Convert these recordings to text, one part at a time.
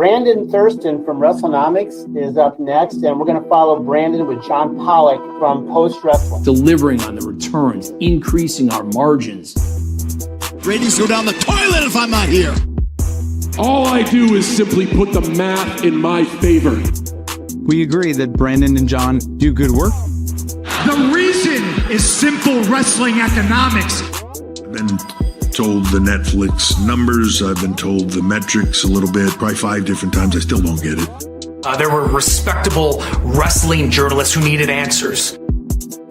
Brandon Thurston from Wrestlenomics is up next, and we're going to follow Brandon with John Pollock from Post Wrestling. Delivering on the returns, increasing our margins. Ratings go down the toilet if I'm not here. All I do is simply put the math in my favor. We agree that Brandon and John do good work. The reason is simple wrestling economics. I've been told the Netflix numbers. I've been told the metrics a little bit, probably 5 different times. I still don't get it. There were respectable wrestling journalists who needed answers.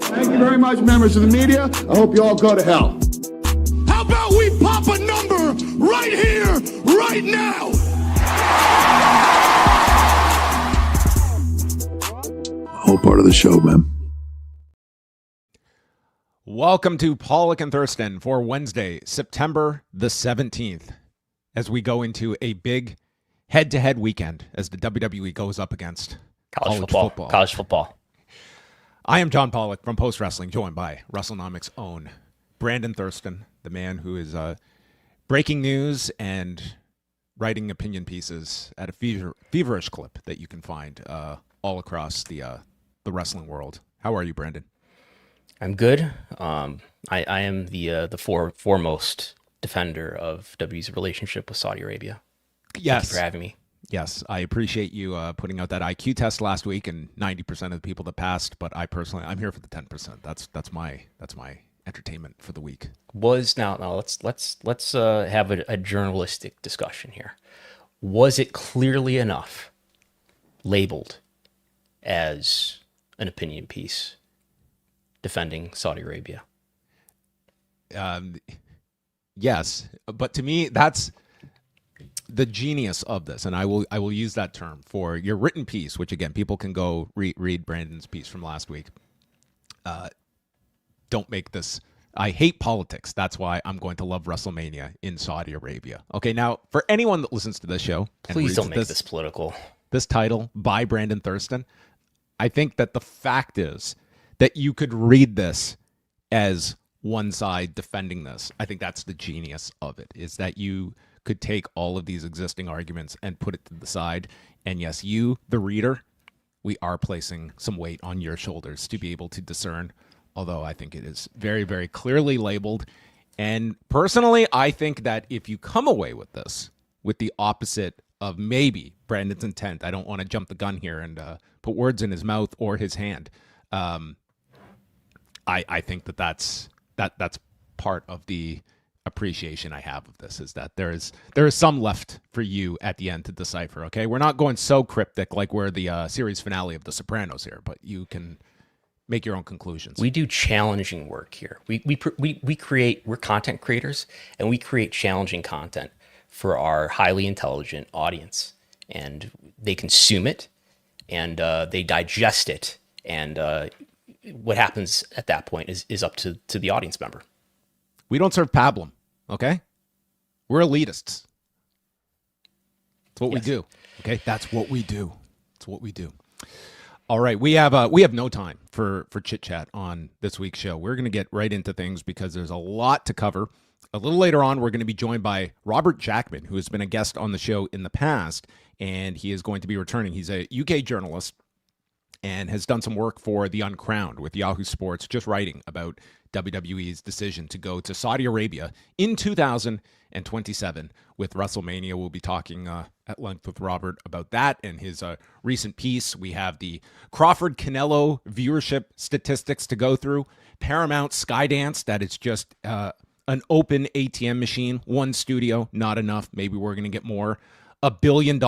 Thank you very much, members of the media. I hope you all go to hell. How about we pop a number right here, right now? Whole part of the show, man. Welcome to Pollock and Thurston for Wednesday, September the 17th, as we go into a big head-to-head weekend as the WWE goes up against college football. I am John Pollock from Post Wrestling, joined by Wrestlenomics' own Brandon Thurston, the man who is breaking news and writing opinion pieces at a feverish clip that you can find all across the wrestling world. How are you, Brandon? I'm good. I am the foremost defender of WWE's relationship with Saudi Arabia. Yes. Thank you for having me. Yes, I appreciate you putting out that IQ test last week, and 90% of the people that passed. But I'm here for the 10%. That's my entertainment for the week. Let's have a journalistic discussion here. Was it clearly enough labeled as an opinion piece defending Saudi Arabia? Yes, but to me, that's the genius of this, and I will use that term for your written piece, which again, people can go read Brandon's piece from last week. Don't make this. I hate politics. That's why I'm going to love WrestleMania in Saudi Arabia. Okay, now for anyone that listens to this show, please don't make this political. This title by Brandon Thurston, I think that the fact is that you could read this as one side defending this. I think that's the genius of it, is that you could take all of these existing arguments and put it to the side. And yes, you, the reader, we are placing some weight on your shoulders to be able to discern, although I think it is very, very clearly labeled. And personally, I think that if you come away with this, with the opposite of maybe Brandon's intent, I don't want to jump the gun here and put words in his mouth or his hand. I think that's part of the appreciation I have of this, is that there is some left for you at the end to decipher. Okay, we're not going so cryptic like we're the series finale of The Sopranos here, but you can make your own conclusions. We do challenging work here. We're content creators, and we create challenging content for our highly intelligent audience, and they consume it and they digest it, and what happens at that point is up to the audience member. We don't serve pablum, okay? We're elitists. That's what we do, okay? That's what we do. It's what we do. All right, we have no time for chit-chat on this week's show. We're going to get right into things because there's a lot to cover. A little later on, we're going to be joined by Robert Jackman, who has been a guest on the show in the past, and he is going to be returning. He's a UK journalist and has done some work for The Uncrowned with Yahoo Sports, just writing about WWE's decision to go to Saudi Arabia in 2027 with WrestleMania. We'll be talking at length with Robert about that and his recent piece. We have the Crawford-Canelo viewership statistics to go through. Paramount Skydance, that is just an open ATM machine. One studio, not enough. Maybe we're going to get more. $1 billion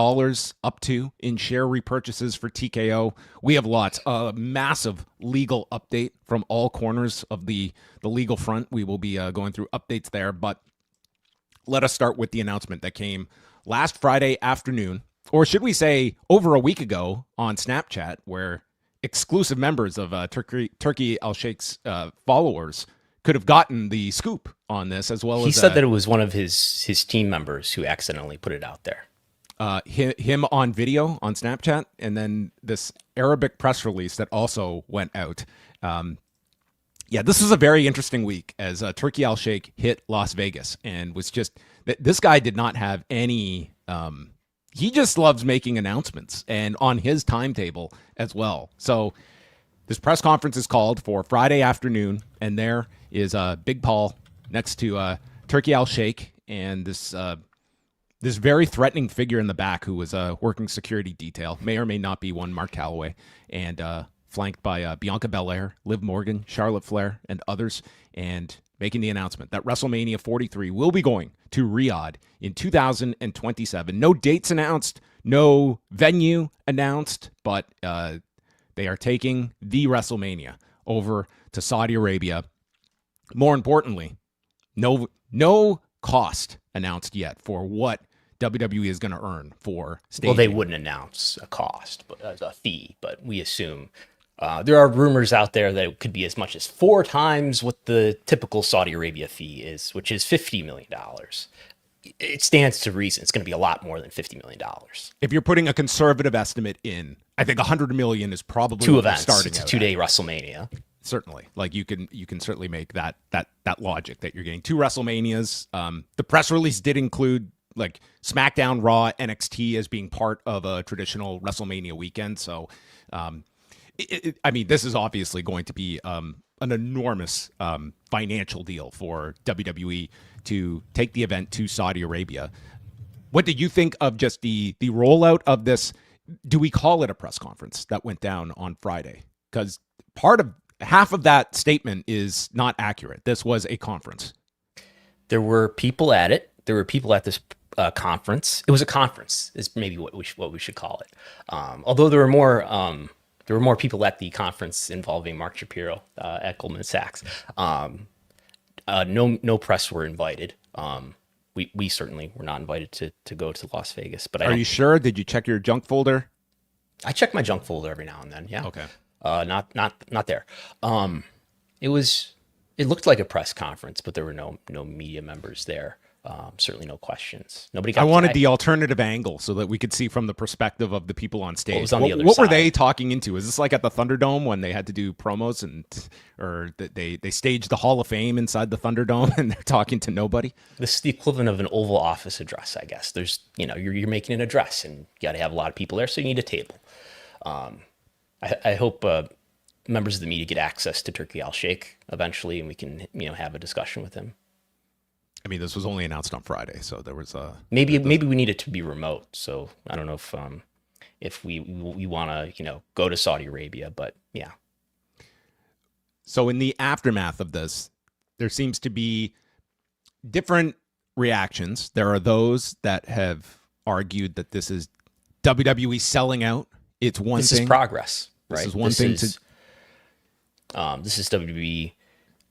up to in share repurchases for TKO. We have lots. A massive legal update from all corners of the legal front. We will be going through updates there, but let us start with the announcement that came last Friday afternoon, or should we say over a week ago on Snapchat, where exclusive members of Turkey Al-Sheikh's followers could have gotten the scoop on this, as well as... He said that it was one of his team members who accidentally put it out there. Him on video on Snapchat, and then this Arabic press release that also went out. This was a very interesting week as Turkey Al-Sheikh hit Las Vegas and was just... This guy did not have any he just loves making announcements and on his timetable as well. So this press conference is called for Friday afternoon, and there is Big Paul next to Turkey Al-Sheikh and this very threatening figure in the back who was working security detail, may or may not be one, Mark Calloway, and flanked by Bianca Belair, Liv Morgan, Charlotte Flair, and others, and making the announcement that WrestleMania 43 will be going to Riyadh in 2027. No dates announced, no venue announced, but they are taking the WrestleMania over to Saudi Arabia. More importantly, no cost announced yet for what WWE is going to earn for staging. Well, they wouldn't announce a cost, but a fee, but we assume there are rumors out there that it could be as much as 4 times what the typical Saudi Arabia fee is, which is $50 million. It stands to reason it's going to be a lot more than $50 million. If you're putting a conservative estimate in, I think $100 million is probably 2 events. Starting it's a 2-day WrestleMania. Certainly, like you can certainly make that logic that you're getting 2 WrestleManias. The press release did include like SmackDown, Raw, NXT as being part of a traditional WrestleMania weekend. So, I mean, this is obviously going to be an enormous financial deal for WWE to take the event to Saudi Arabia. What did you think of just the rollout of this? Do we call it a press conference that went down on Friday? Because half of that statement is not accurate. This was a conference. There were people at it. There were people at this conference. It was a conference, is maybe what we should call it. Although there were more people at the conference involving Mark Shapiro at Goldman Sachs. No press were invited. We certainly were not invited to go to Las Vegas. But are you sure? Did you check your junk folder? I check my junk folder every now and then. Yeah. Okay. Not there. It looked like a press conference, but there were no media members there. Certainly no questions. Nobody got. I wanted the alternative angle so that we could see from the perspective of the people on stage. What was on the other what side? Were they talking into? Is this like at the Thunderdome when they had to do promos or they staged the Hall of Fame inside the Thunderdome and they're talking to nobody? This is the equivalent of an Oval Office address, I guess. There's, you're making an address and you got to have a lot of people there, so you need a table. I hope members of the media get access to Turkey Al-Sheikh eventually, and we can have a discussion with him. I mean, this was only announced on Friday, so there was a maybe we need it to be remote. So I don't know if we want to go to Saudi Arabia, but yeah. So in the aftermath of this, there seems to be different reactions. There are those that have argued that this is WWE selling out. It's one thing. This is progress, right? This is one thing. This is WWE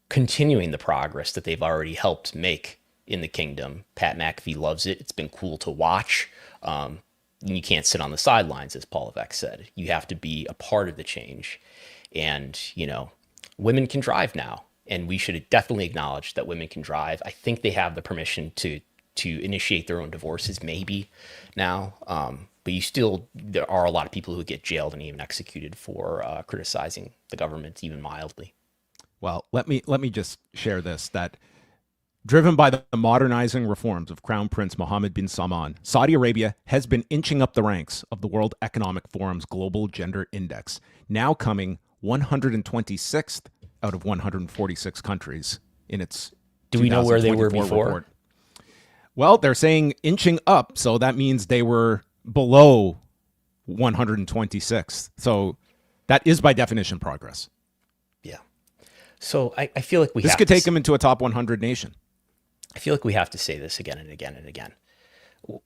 continuing the progress that they've already helped make in the kingdom. Pat McAfee loves it. It's been cool to watch. You can't sit on the sidelines, as Paul Levesque said. You have to be a part of the change. And, women can drive now. And we should definitely acknowledge that women can drive. I think they have the permission to initiate their own divorces, maybe now. But there are a lot of people who get jailed and even executed for criticizing the government, even mildly. Well, let me just share this, that driven by the modernizing reforms of Crown Prince Mohammed bin Salman, Saudi Arabia has been inching up the ranks of the World Economic Forum's Global Gender Index, now coming 126th out of 146 countries in its Do we know where they were 2024 before? report. Well, they're saying inching up, so that means they were below 126th. So that is by definition progress. Yeah. So I feel like this could take them into a top 100 nation. I feel like we have to say this again and again and again.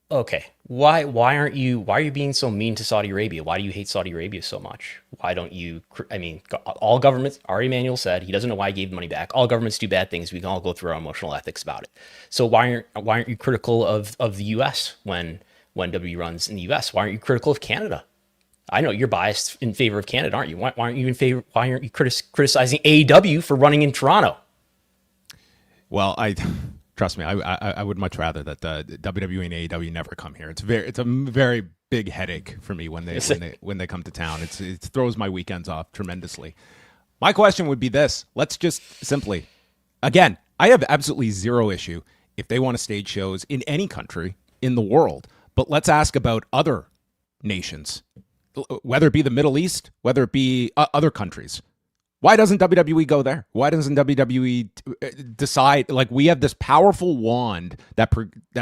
Okay, why are you being so mean to Saudi Arabia? Why do you hate Saudi Arabia so much? Why don't you? I mean, all governments. Ari Emanuel said he doesn't know why he gave the money back. All governments do bad things. We can all go through our emotional ethics about it. So why aren't you critical of the U.S. when WWE runs in the U.S.? Why aren't you critical of Canada? I know you're biased in favor of Canada, aren't you? Why aren't you in favor? Why aren't you criticizing AEW for running in Toronto? Well, trust me, I would much rather that the WWE and AEW never come here. It's a very big headache for me when they come to town. It throws my weekends off tremendously. My question would be this: let's just simply, again, I have absolutely zero issue if they want to stage shows in any country in the world, But let's ask about other nations, whether it be the Middle East, whether it be other countries. Why doesn't WWE go there? Why doesn't WWE decide, like, we have this powerful wand that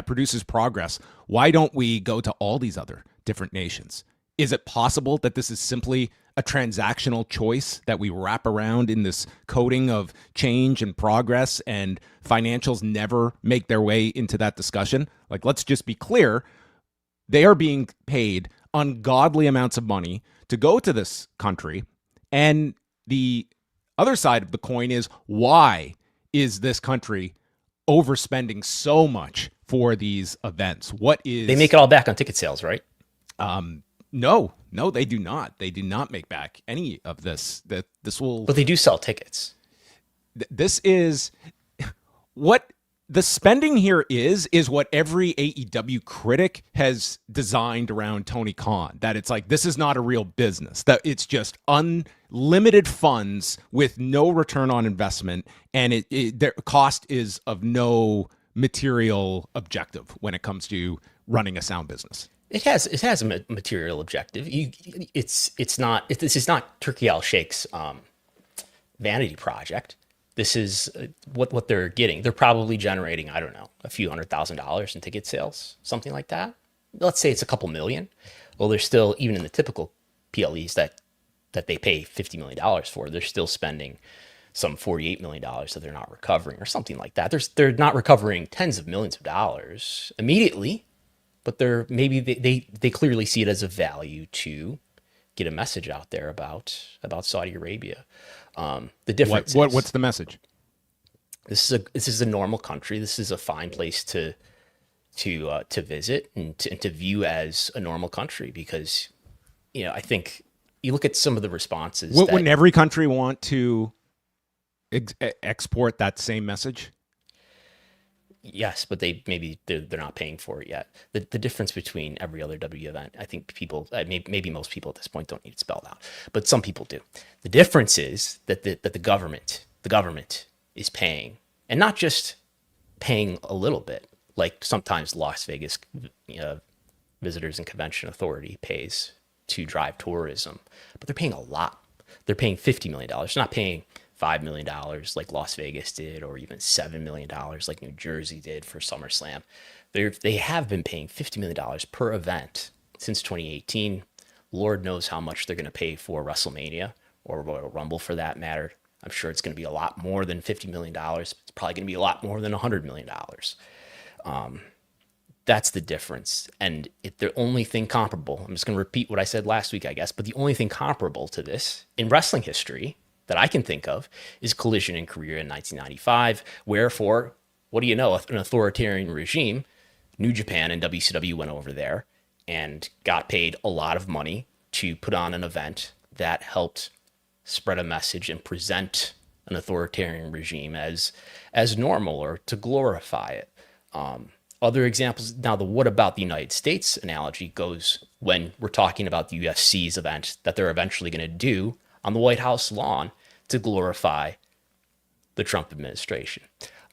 produces progress. Why don't we go to all these other different nations? Is it possible that this is simply a transactional choice that we wrap around in this coating of change and progress, and financials never make their way into that discussion? Like, let's just be clear. They are being paid ungodly amounts of money to go to this country. And the other side of the coin is, why is this country overspending so much for these events? What is... They make it all back on ticket sales, right? No, they do not. They do not make back any of this. That this will... But they do sell tickets. This is... What the spending here is what every AEW critic has designed around Tony Khan. That it's like, this is not a real business. That it's just unlimited funds with no return on investment, and their cost is of no material objective when it comes to running a sound business. It has a material objective. This is not Turkey Al Sheikh's vanity project. This is what they're getting. They're probably generating, I don't know, a few $100,000 in ticket sales, something like that. Let's say it's a couple million. Well, they're still, even in the typical PLEs that they pay $50 million for, they're still spending some $48 million that they're not recovering, or something like that. They're not recovering tens of millions of dollars immediately, but they clearly see it as a value to get a message out there about Saudi Arabia. The difference. What's the message? This is a normal country. This is a fine place to visit and to view as a normal country, because, I think you look at some of the responses. Wouldn't every country want to export that same message? Yes, but they're not paying for it yet. The difference between every other W event, I think people, maybe most people at this point don't need it spelled out, but some people do. The difference is that the government is paying, and not just paying a little bit, like sometimes Las Vegas Visitors and Convention Authority pays to drive tourism, but they're paying a lot. They're paying $50 million. They're not paying $5 million like Las Vegas did, or even $7 million like New Jersey did for SummerSlam. They have been paying $50 million per event since 2018. Lord knows how much they're going to pay for WrestleMania, or Royal Rumble for that matter. I'm sure it's going to be a lot more than $50 million. It's probably going to be a lot more than $100 million. That's the difference. And the only thing comparable, I'm just going to repeat what I said last week, I guess, but the only thing comparable to this in wrestling history that I can think of is Collision in Korea in 1995, where, for, what do you know, an authoritarian regime, New Japan and WCW went over there and got paid a lot of money to put on an event that helped spread a message and present an authoritarian regime as normal, or to glorify it. Other examples, now the what about the United States analogy goes when we're talking about the UFC's event that they're eventually going to do on the White House lawn to glorify the Trump administration.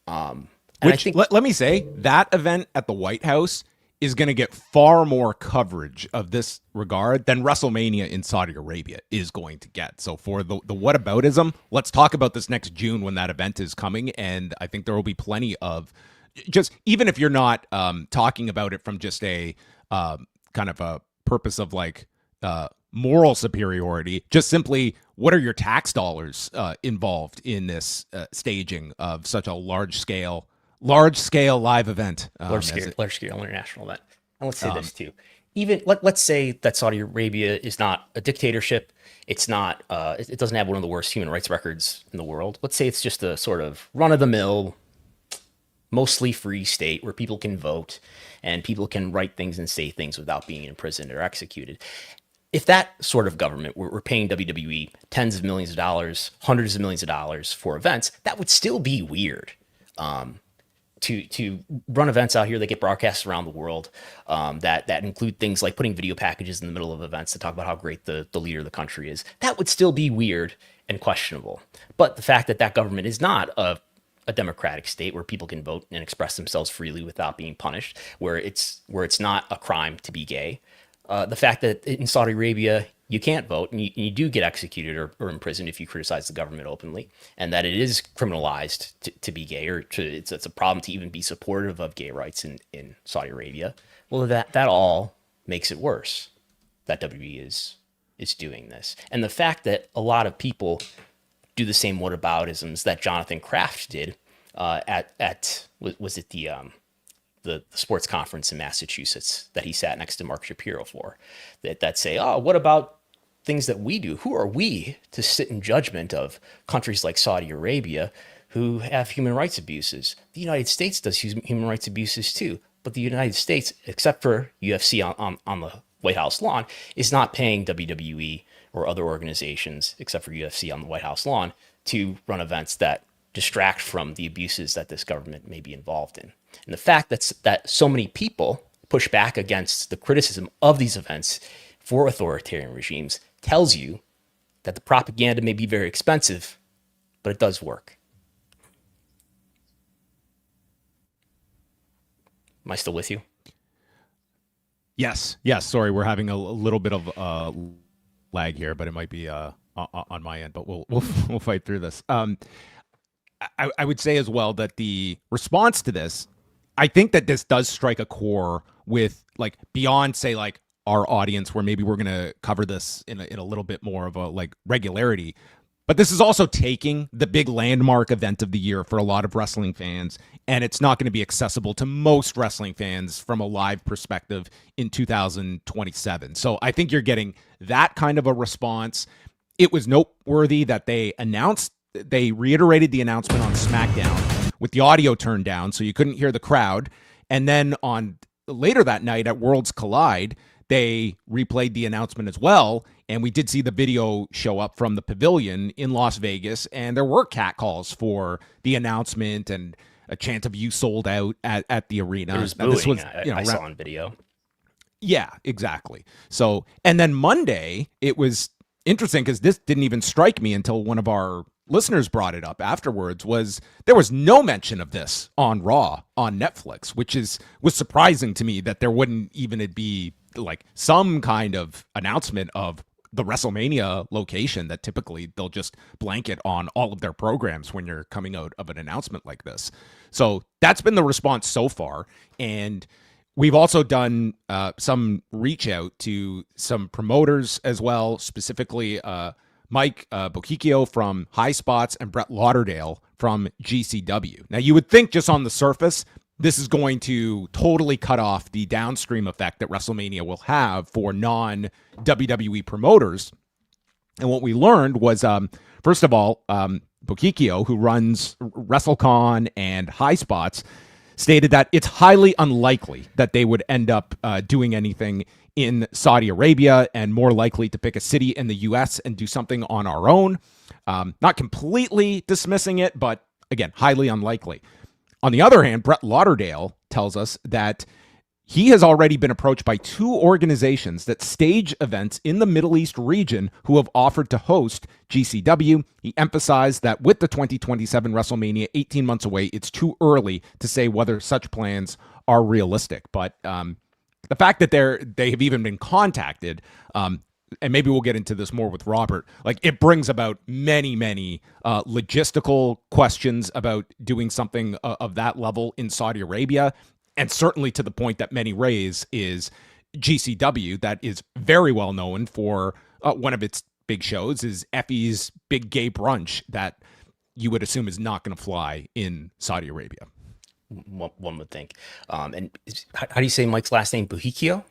Let me say, that event at the White House is going to get far more coverage of this regard than WrestleMania in Saudi Arabia is going to get. So for the whataboutism, let's talk about this next June when that event is coming. And I think there will be plenty of, just even if you're not talking about it from just a kind of a purpose of like moral superiority, just simply what are your tax dollars involved in this staging of such a large scale live event, large scale international event. And let's say this too. Even let's say that Saudi Arabia is not a dictatorship. It's not. It doesn't have one of the worst human rights records in the world. Let's say it's just a sort of run of the mill, mostly free state where people can vote and people can write things and say things without being imprisoned or executed. If that sort of government were paying WWE tens of millions of dollars, hundreds of millions of dollars for events, that would still be weird. To run events out here that get broadcast around the world, that include things like putting video packages in the middle of events to talk about how great the leader of the country is, that would still be weird and questionable. But the fact that government is not a a democratic state where people can vote and express themselves freely without being punished, where it's not a crime to be gay. The fact that in Saudi Arabia you can't vote and you do get executed or imprisoned if you criticize the government openly, and that it is criminalized to be gay, or it's a problem to even be supportive of gay rights in Saudi Arabia. Well, that all makes it worse that WWE is doing this. And the fact that a lot of people do the same whataboutisms that Jonathan Kraft did was it the sports conference in Massachusetts that he sat next to Mark Shapiro for, that say, oh, what about things that we do? Who are we to sit in judgment of countries like Saudi Arabia who have human rights abuses? The United States does human rights abuses too, but the United States, except for UFC on the White House lawn, is not paying WWE or other organizations, except for UFC on the White House lawn, to run events that distract from the abuses that this government may be involved in. And the fact that so many people push back against the criticism of these events for authoritarian regimes tells you that the propaganda may be very expensive, but it does work. Am I still with you? Yes. Sorry, we're having a little bit of lag here, but it might be on my end. But we'll fight through this. I would say as well that the response to this, I think that this does strike a core with, like, beyond, say, like, our audience, where maybe we're going to cover this in a little bit more of a, like, regularity. But this is also taking the big landmark event of the year for a lot of wrestling fans, and it's not going to be accessible to most wrestling fans from a live perspective in 2027. So I think you're getting that kind of a response. It was noteworthy that they reiterated the announcement on SmackDown with the audio turned down, so you couldn't hear the crowd. And then later that night at Worlds Collide, they replayed the announcement as well, and we did see the video show up from the pavilion in Las Vegas, and there were catcalls for the announcement and a chant of "You sold out" at the arena. There was booing. I saw on video. Yeah, exactly. So, and then Monday, it was interesting because this didn't even strike me until one of our listeners brought it up afterwards. There was no mention of this on Raw on Netflix, which was surprising to me, that there wouldn't even be like some kind of announcement of the WrestleMania location that typically they'll just blanket on all of their programs when you're coming out of an announcement like this. So that's been the response so far. And we've also done some reach out to some promoters as well, specifically Mike Bocchicchio from High Spots and Brett Lauderdale from GCW. Now, you would think just on the surface, this is going to totally cut off the downstream effect that WrestleMania will have for non-WWE promoters. And what we learned was, first of all, Bocchicchio, who runs WrestleCon and High Spots, stated that it's highly unlikely that they would end up doing anything in Saudi Arabia, and more likely to pick a city in the U.S. and do something on our own. Not completely dismissing it, but again, highly unlikely. On the other hand, Brett Lauderdale tells us that he has already been approached by 2 organizations that stage events in the Middle East region who have offered to host GCW. He emphasized that with the 2027 WrestleMania 18 months away, it's too early to say whether such plans are realistic. But the fact that they have even been contacted, and maybe we'll get into this more with Robert, like, it brings about many logistical questions about doing something of that level in Saudi Arabia. And certainly to the point that many raise is GCW, that is very well known for one of its big shows is Effie's Big Gay Brunch, that you would assume is not going to fly in Saudi Arabia. One would think. And how do you say Mike's last name? Bocchicchio,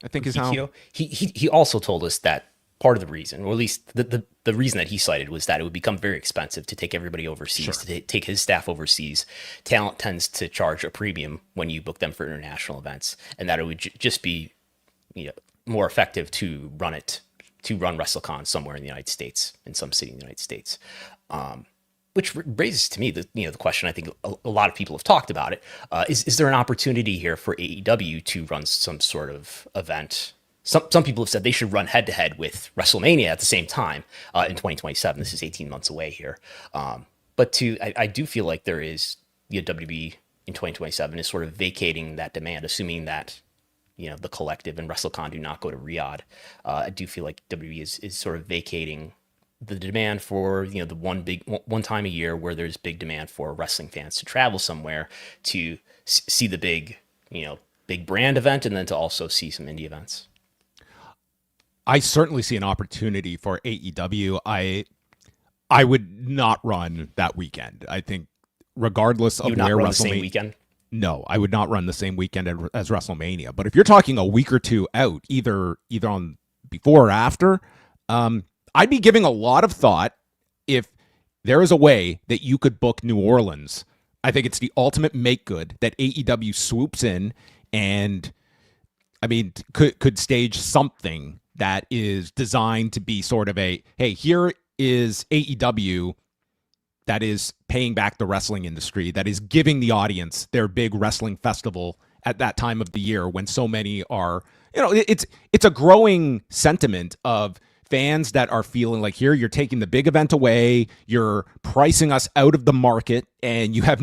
I think is how. He also told us that part of the reason, or at least the reason that he cited, was that it would become very expensive to take everybody overseas, to take his staff overseas. Talent tends to charge a premium when you book them for international events, and that it would just be more effective to run WrestleCon somewhere in the United States, in some city in the United States. Which raises to me the question, I think a lot of people have talked about it. Is there an opportunity here for AEW to run some sort of event? Some people have said they should run head-to-head with WrestleMania at the same time in 2027. This is 18 months away here. I do feel like there is the WWE in 2027 is sort of vacating that demand, assuming that the collective and WrestleCon do not go to Riyadh. I do feel like WWE is sort of vacating the demand for the one time a year where there's big demand for wrestling fans to travel somewhere to see the big brand event, and then to also see some indie events. I certainly see an opportunity for AEW. I would not run that weekend. I think regardless of where WrestleMania, the same weekend. No, I would not run the same weekend as WrestleMania. But if you're talking a week or two out, either on before or after, I'd be giving a lot of thought if there is a way that you could book New Orleans. I think it's the ultimate make good that AEW swoops in and, could stage something that is designed to be sort of a, hey, here is AEW that is paying back the wrestling industry, that is giving the audience their big wrestling festival at that time of the year when so many are, it's a growing sentiment of fans that are feeling like, here you're taking the big event away, you're pricing us out of the market, and you have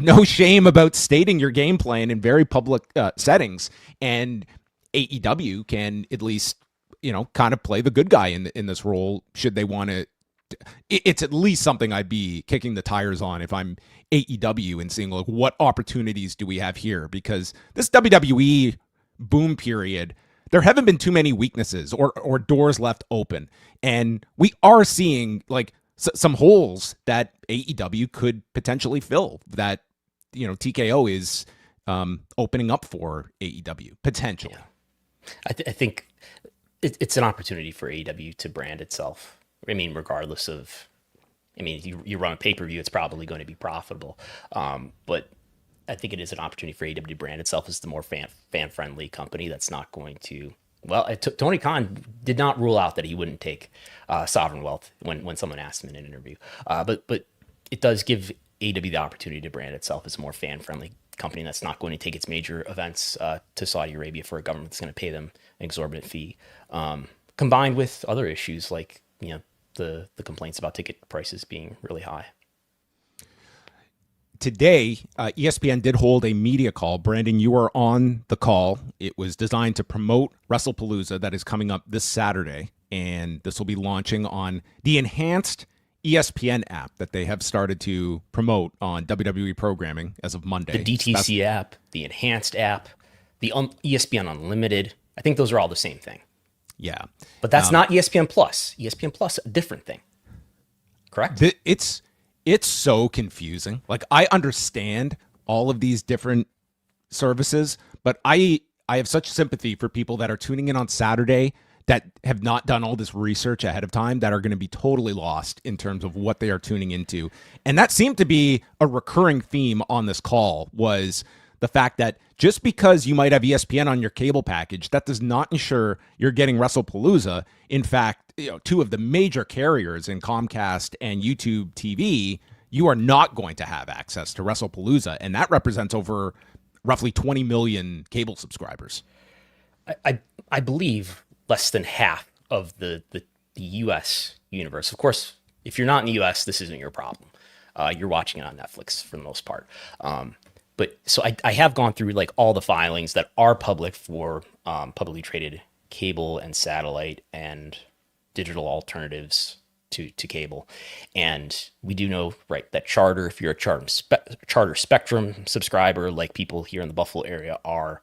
no shame about stating your game plan in very public settings. And AEW can at least kind of play the good guy in this role should they want to. It's at least something I'd be kicking the tires on if I'm AEW and seeing like what opportunities do we have here, because this WWE boom period, there haven't been too many weaknesses or doors left open. And we are seeing like some holes that AEW could potentially fill that, TKO is opening up for AEW potentially. Yeah. I think it's an opportunity for AEW to brand itself. Regardless of, you run a pay-per-view, it's probably going to be profitable. But I think it is an opportunity for AEW to brand itself as the more fan-friendly company that's not going to... Well, Tony Khan did not rule out that he wouldn't take sovereign wealth when someone asked him in an interview. But it does give AEW the opportunity to brand itself as a more fan-friendly company that's not going to take its major events to Saudi Arabia for a government that's going to pay them an exorbitant fee. Combined with other issues like, the complaints about ticket prices being really high. Today, ESPN did hold a media call. Brandon, you were on the call. It was designed to promote Wrestlepalooza that is coming up this Saturday, and this will be launching on the enhanced ESPN app that they have started to promote on WWE programming as of Monday. The DTC app, the enhanced app, the ESPN Unlimited. I think those are all the same thing. Yeah. But that's not ESPN Plus. ESPN Plus, a different thing. Correct? It's so confusing. Like, I understand all of these different services, but I have such sympathy for people that are tuning in on Saturday that have not done all this research ahead of time, that are going to be totally lost in terms of what they are tuning into. And that seemed to be a recurring theme on this call, was the fact that just because you might have ESPN on your cable package, that does not ensure you're getting Wrestlepalooza. In fact, two of the major carriers in Comcast and YouTube TV, you are not going to have access to Wrestlepalooza, and that represents over roughly 20 million cable subscribers. I believe less than half of the U.S. universe. Of course, if you're not in the U.S., this isn't your problem. You're watching it on Netflix for the most part. But so I have gone through like all the filings that are public for publicly traded cable and satellite and digital alternatives to cable. And we do know, right, that Charter, if you're a Charter Spectrum subscriber, like people here in the Buffalo area are,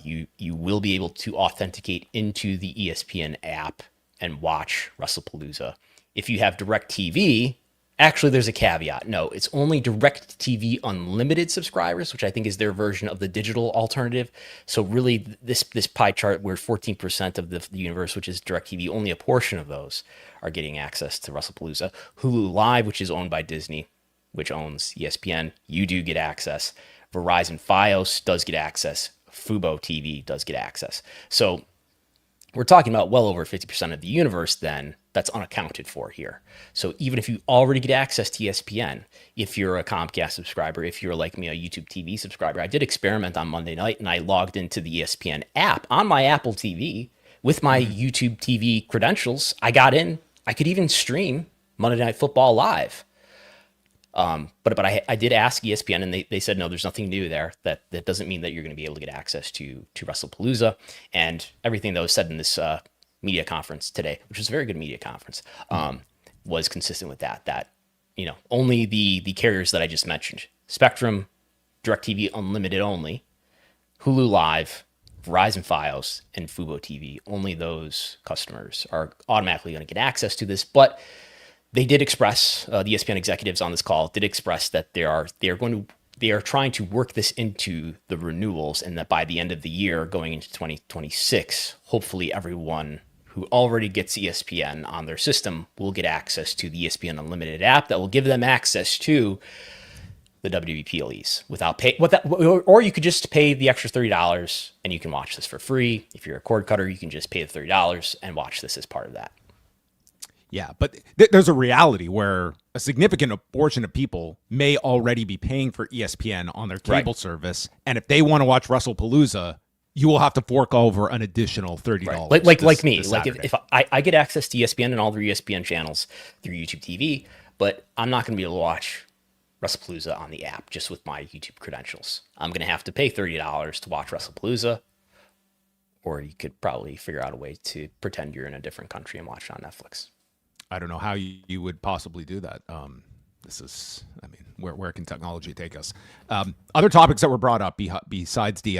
you will be able to authenticate into the ESPN app and watch Wrestlepalooza. If you have DirecTV, actually, there's a caveat. No, it's only DirecTV Unlimited subscribers, which I think is their version of the digital alternative. So really, this pie chart where 14% of the universe, which is DirecTV, only a portion of those are getting access to Wrestlepalooza. Hulu Live, which is owned by Disney, which owns ESPN, you do get access. Verizon Fios does get access. Fubo TV does get access. So we're talking about well over 50% of the universe then that's unaccounted for here. So even if you already get access to ESPN, if you're a Comcast subscriber, if you're like me, a YouTube TV subscriber, I did experiment on Monday night and I logged into the ESPN app on my Apple TV with my YouTube TV credentials. I got in. I could even stream Monday Night Football live. But I did ask ESPN, and they said no, there's nothing new there. That doesn't mean that you're going to be able to get access to Wrestlepalooza, and everything that was said in this media conference today, which was a very good media conference, was consistent with that. That only the carriers that I just mentioned, Spectrum, DirecTV Unlimited only, Hulu Live, Verizon Fios, and Fubo TV. Only those customers are automatically going to get access to this, but they did express, the ESPN executives on this call did express that they are trying to work this into the renewals, and that by the end of the year, going into 2026, hopefully everyone who already gets ESPN on their system will get access to the ESPN Unlimited app that will give them access to the WWE PLEs without pay. Or you could just pay the extra $30 and you can watch this for free. If you're a cord cutter, you can just pay the $30 and watch this as part of that. Yeah, but there's a reality where a significant portion of people may already be paying for ESPN on their cable service, and if they want to watch Wrestlepalooza, you will have to fork over an additional $30. Right. Like me, like if I get access to ESPN and all the ESPN channels through YouTube TV, but I'm not going to be able to watch Wrestlepalooza on the app just with my YouTube credentials. I'm going to have to pay $30 to watch Wrestlepalooza, or you could probably figure out a way to pretend you're in a different country and watch it on Netflix. I don't know how you would possibly do that. This is, I mean, where can technology take us? Other topics that were brought up besides the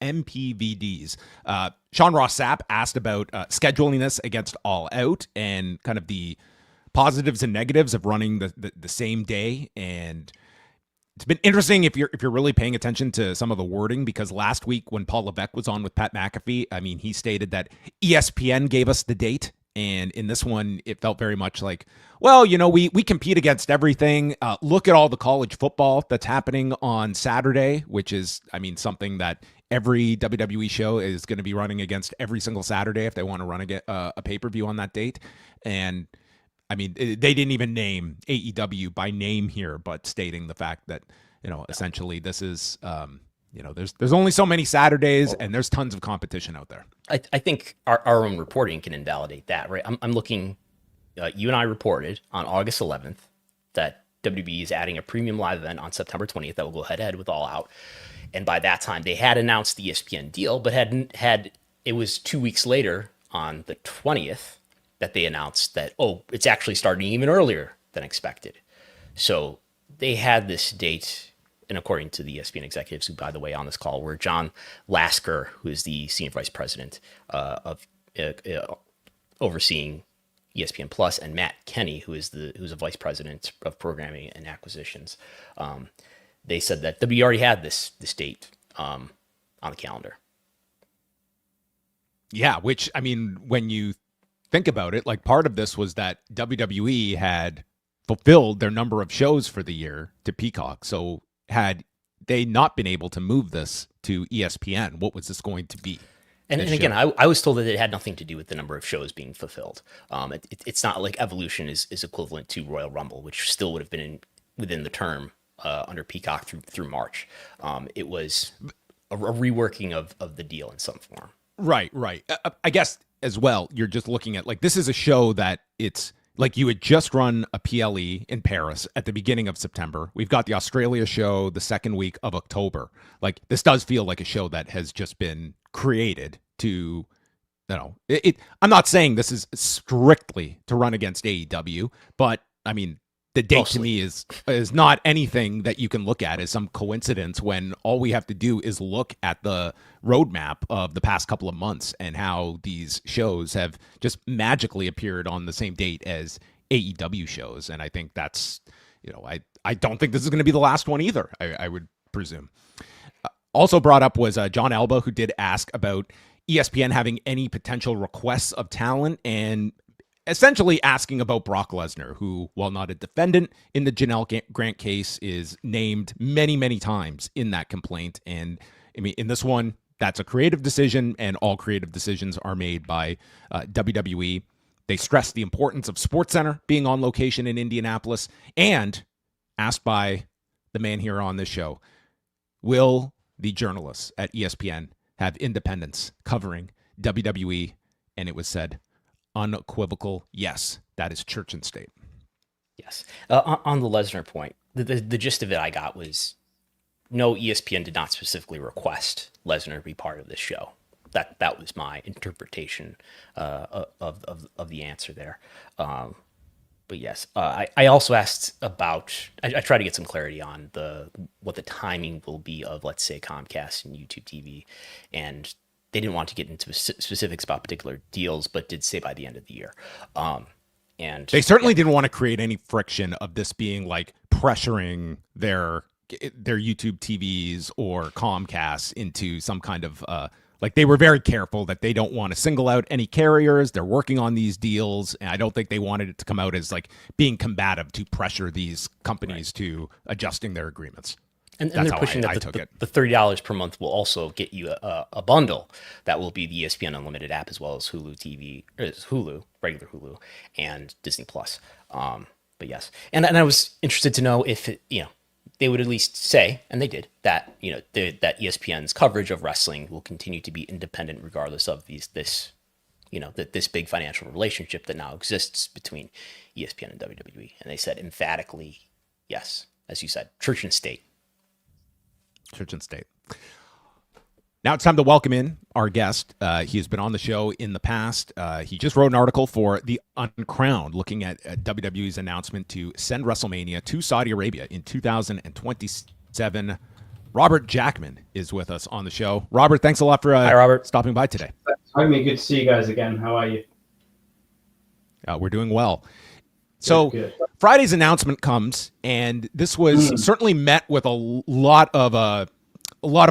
MPVDs. Sean Ross Sapp asked about scheduling this against All Out and kind of the positives and negatives of running the same day. And it's been interesting if you're really paying attention to some of the wording, because last week when Paul Levesque was on with Pat McAfee, I mean, he stated that ESPN gave us the date. And in this one, it felt very much like, well, we compete against everything. Look at all the college football that's happening on Saturday, which is, I mean, something that every WWE show is going to be running against every single Saturday if they want to run a pay-per-view on that date. And I mean, they didn't even name AEW by name here, but stating the fact that, essentially this is, there's only so many Saturdays and there's tons of competition out there. I think our own reporting can invalidate that, right? I'm looking, you and I reported on August 11th that WB is adding a premium live event on September 20th that will go head-to-head with All Out. And by that time, they had announced the ESPN deal, but it was 2 weeks later on the 20th that they announced that, it's actually starting even earlier than expected. So they had this date. And according to the ESPN executives, who, by the way, on this call were John Lasker, who is the senior vice president of overseeing ESPN Plus, and Matt Kenny, who's a vice president of programming and acquisitions. They said that we already had this date on the calendar. Yeah, which, I mean, when you think about it, like, part of this was that WWE had fulfilled their number of shows for the year to Peacock. So had they not been able to move this to ESPN, what was this going to be? And again, I was told that it had nothing to do with the number of shows being fulfilled. It's not like Evolution is equivalent to Royal Rumble, which still would have been within the term under Peacock through March. It was a reworking of the deal in some form. Right. I guess as well, you're just looking at, like, this is a show that it's like you had just run a PLE in Paris at the beginning of September. We've got the Australia show the second week of October. Like, this does feel like a show that has just been created to, I'm not saying this is strictly to run against AEW, but I mean, the date to me is not anything that you can look at as some coincidence, when all we have to do is look at the roadmap of the past couple of months and how these shows have just magically appeared on the same date as AEW shows. And I think that's, I don't think this is going to be the last one either, I would presume. Also brought up was John Alba, who did ask about ESPN having any potential requests of talent, and essentially asking about Brock Lesnar, who, while not a defendant in the Janelle Grant case, is named many, many times in that complaint. And I mean, in this one, that's a creative decision, and all creative decisions are made by WWE. They stress the importance of SportsCenter being on location in Indianapolis, and asked by the man here on this show, will the journalists at ESPN have independence covering WWE? And it was said, unequivocal yes. That is church and state. Yes. On the Lesnar point, the gist of it I got was no, ESPN did not specifically request Lesnar to be part of this show. That was my interpretation of the answer there. But yes, I also asked about. I tried to get some clarity on what the timing will be of, let's say, Comcast and YouTube TV, and they didn't want to get into specifics about particular deals, but did say by the end of the year. And they certainly didn't want to create any friction of this being like pressuring their YouTube TVs or Comcast into some kind of like they were very careful that they don't want to single out any carriers. They're working on these deals, and I don't think they wanted it to come out as like being combative to pressure these companies to adjusting their agreements. And they're pushing that the $30 per month will also get you a bundle that will be the ESPN Unlimited app as well as Hulu TV, regular Hulu, and Disney Plus. But yes, and I was interested to know if they would at least say, and they did, that that ESPN's coverage of wrestling will continue to be independent regardless of this big financial relationship that now exists between ESPN and WWE. And they said emphatically, yes, as you said, church and state. Church and state. Now it's time to welcome in our guest. He has been on the show in the past. He just wrote an article for The Uncrowned looking at WWE's announcement to send WrestleMania to Saudi Arabia in 2027. Robert Jackman is with us on the show. Robert, thanks a lot for Hi, Robert. stopping by today. Hi, me. Good to see you guys again. How are you? We're doing well. So good. Friday's announcement comes, and this was certainly met with a lot of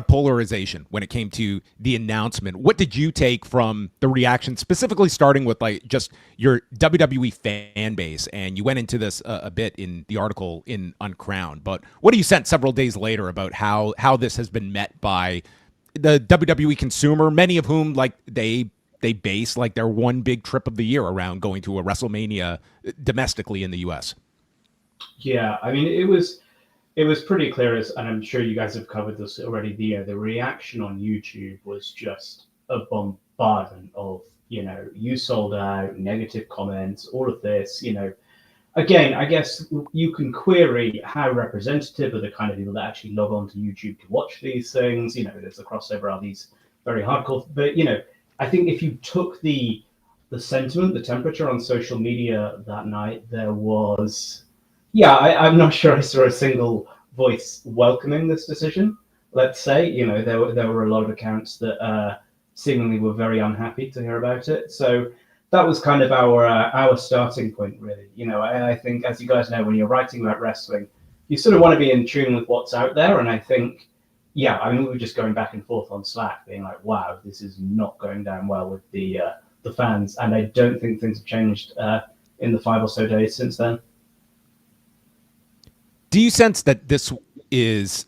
polarization when it came to the announcement. What did you take from the reaction, specifically starting with like just your WWE fan base? And you went into this a bit in the article in Uncrowned, but what do you sense several days later about how this has been met by the WWE consumer, many of whom like they base like their one big trip of the year around going to a WrestleMania domestically in the US? Yeah, I mean, it was pretty clear, and I'm sure you guys have covered this already. The reaction on YouTube was just a bombardment of, you sold out, negative comments, all of this, Again, I guess you can query how representative are the kind of people that actually log on to YouTube to watch these things. There's a crossover of these very hardcore, but, I think if you took the sentiment, the temperature on social media that night, there was, I'm not sure I saw a single voice welcoming this decision. Let's say, there were a lot of accounts that seemingly were very unhappy to hear about it. So that was kind of our starting point, really. I think, as you guys know, when you're writing about wrestling, you sort of want to be in tune with what's out there, and I think. Yeah, I mean, we were just going back and forth on Slack, being like, "Wow, this is not going down well with the fans," and I don't think things have changed in the 5 or so days since then. Do you sense that this is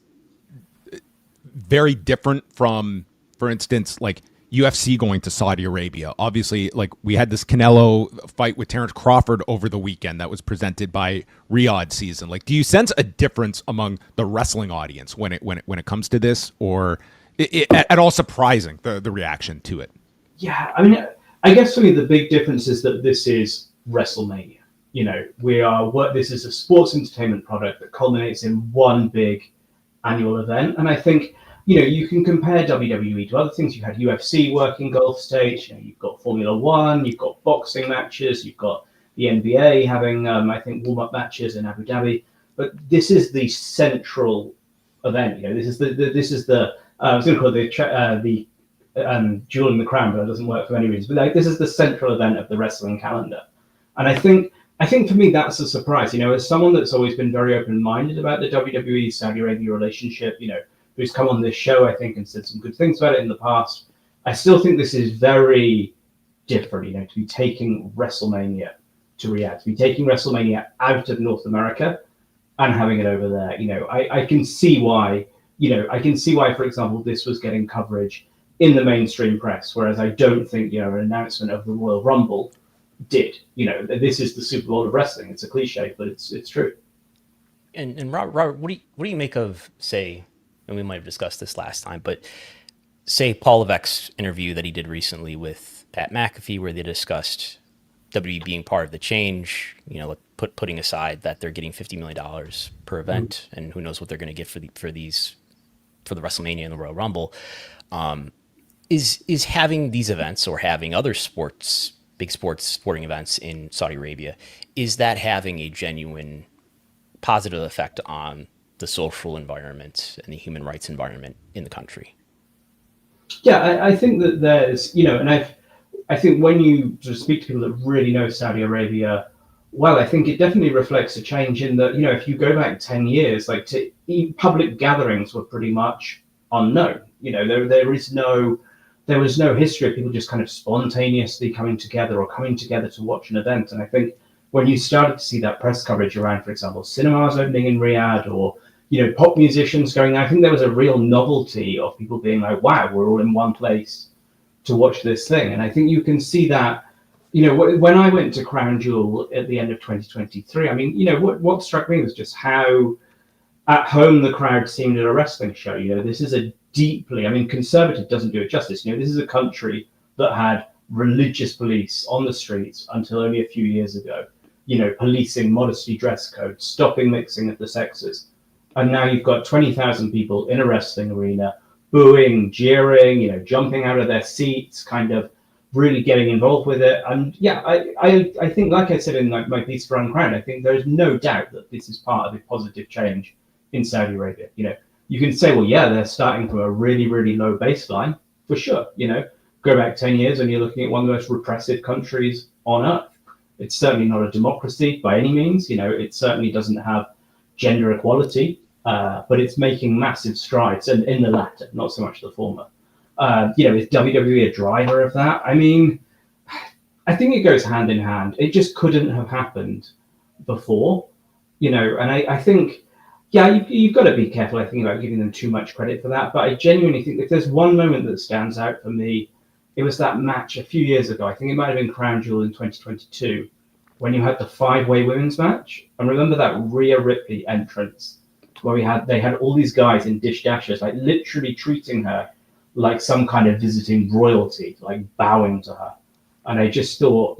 very different from, for instance, like UFC going to Saudi Arabia? Obviously, like we had this Canelo fight with Terence Crawford over the weekend that was presented by Riyadh Season. Like, do you sense a difference among the wrestling audience when it comes to this, or at all surprising the reaction to it? Yeah, I mean, I guess for me the big difference is that this is WrestleMania. This is a sports entertainment product that culminates in one big annual event, and I think. You can compare WWE to other things. You had UFC working Gulf States. You've got Formula One. You've got boxing matches. You've got the NBA having, I think, warm-up matches in Abu Dhabi. But this is the central event. This is the. I was going to call it the jewel in the crown, but it doesn't work for many reasons. But this is the central event of the wrestling calendar, and I think for me that's a surprise. As someone that's always been very open-minded about the WWE Saudi Arabia relationship, who's come on this show, I think, and said some good things about it in the past. I still think this is very different, to be taking WrestleMania to Riyadh, to be taking WrestleMania out of North America and having it over there. I can see why, for example, this was getting coverage in the mainstream press, whereas I don't think, an announcement of the Royal Rumble did. This is the Super Bowl of wrestling. It's a cliche, but it's true. And Robert, what do you make of, say, and we might have discussed this last time, but say Paul Levesque's interview that he did recently with Pat McAfee, where they discussed WWE being part of the change, putting aside that they're getting $50 million per event, and who knows what they're going to get for the WrestleMania and the Royal Rumble, is having these events or having other big sporting events in Saudi Arabia, is that having a genuine positive effect on the social environment and the human rights environment in the country? Yeah, I think that there's, and I think when you sort of speak to people that really know Saudi Arabia well, I think it definitely reflects a change in that, if you go back 10 years, like public gatherings were pretty much unknown. There was no history of people just kind of spontaneously coming together to watch an event. And I think when you started to see that press coverage around, for example, cinemas opening in Riyadh or, pop musicians going, I think there was a real novelty of people being like, wow, we're all in one place to watch this thing. And I think you can see that, when I went to Crown Jewel at the end of 2023, I mean, what struck me was just how at home the crowd seemed at a wrestling show. This is a deeply, conservative doesn't do it justice. This is a country that had religious police on the streets until only a few years ago, policing modesty dress codes, stopping mixing of the sexes. And now you've got 20,000 people in a wrestling arena, booing, jeering, jumping out of their seats, kind of really getting involved with it. And yeah, I think, like I said in my piece for Uncrowned, I think there's no doubt that this is part of a positive change in Saudi Arabia. You can say, well, yeah, they're starting from a really, really low baseline, for sure. Go back 10 years and you're looking at one of the most repressive countries on earth. It's certainly not a democracy by any means. It certainly doesn't have gender equality, but it's making massive strides in the latter, not so much the former. Is WWE a driver of that? I mean, I think it goes hand in hand. It just couldn't have happened before, and I think, yeah, you've got to be careful, I think, about giving them too much credit for that. But I genuinely think if there's one moment that stands out for me, it was that match a few years ago. I think it might have been Crown Jewel in 2022, when you had the 5-way women's match. And remember that Rhea Ripley entrance where they had all these guys in dish dashers, like literally treating her like some kind of visiting royalty, like bowing to her. And I just thought,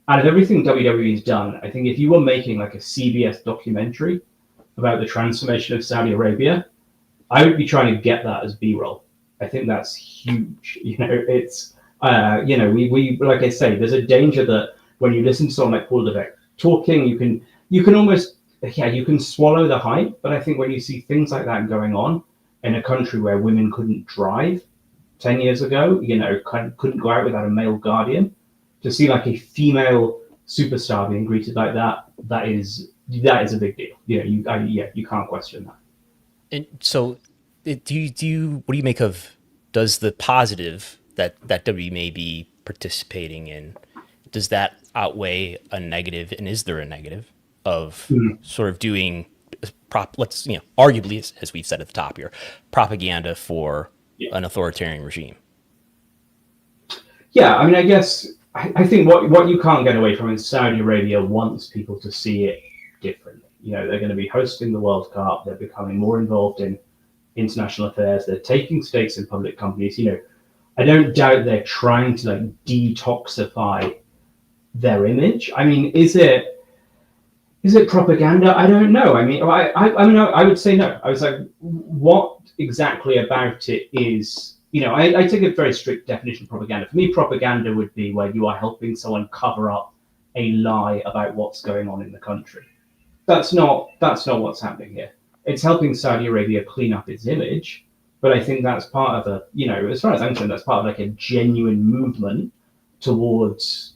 out of everything WWE's done, I think if you were making like a CBS documentary about the transformation of Saudi Arabia, I would be trying to get that as B-roll. I think that's huge. It's, we like I say, there's a danger that when you listen to someone like Paul Levesque talking, you can almost, you can swallow the hype. But I think when you see things like that going on in a country where women couldn't drive 10 years ago, couldn't go out without a male guardian, to see like a female superstar being greeted like that is a big deal. You can't question that. And so, what do you make of, does the positive that WWE may be participating in, does that outweigh a negative, and is there a negative of sort of doing arguably, as we've said at the top here, propaganda for an authoritarian regime? Yeah, I guess I think what you can't get away from is Saudi Arabia wants people to see it differently. They're going to be hosting the World Cup. They're becoming more involved in international affairs. They're taking stakes in public companies. I don't doubt they're trying to detoxify their image. Is it propaganda? I don't know. I would say no. I was like, what exactly about it is, I take a very strict definition of propaganda. For me, propaganda would be where you are helping someone cover up a lie about what's going on in the country. That's not what's happening here. It's helping Saudi Arabia clean up its image. But I think that's part of as far as I'm concerned, that's part of like a genuine movement towards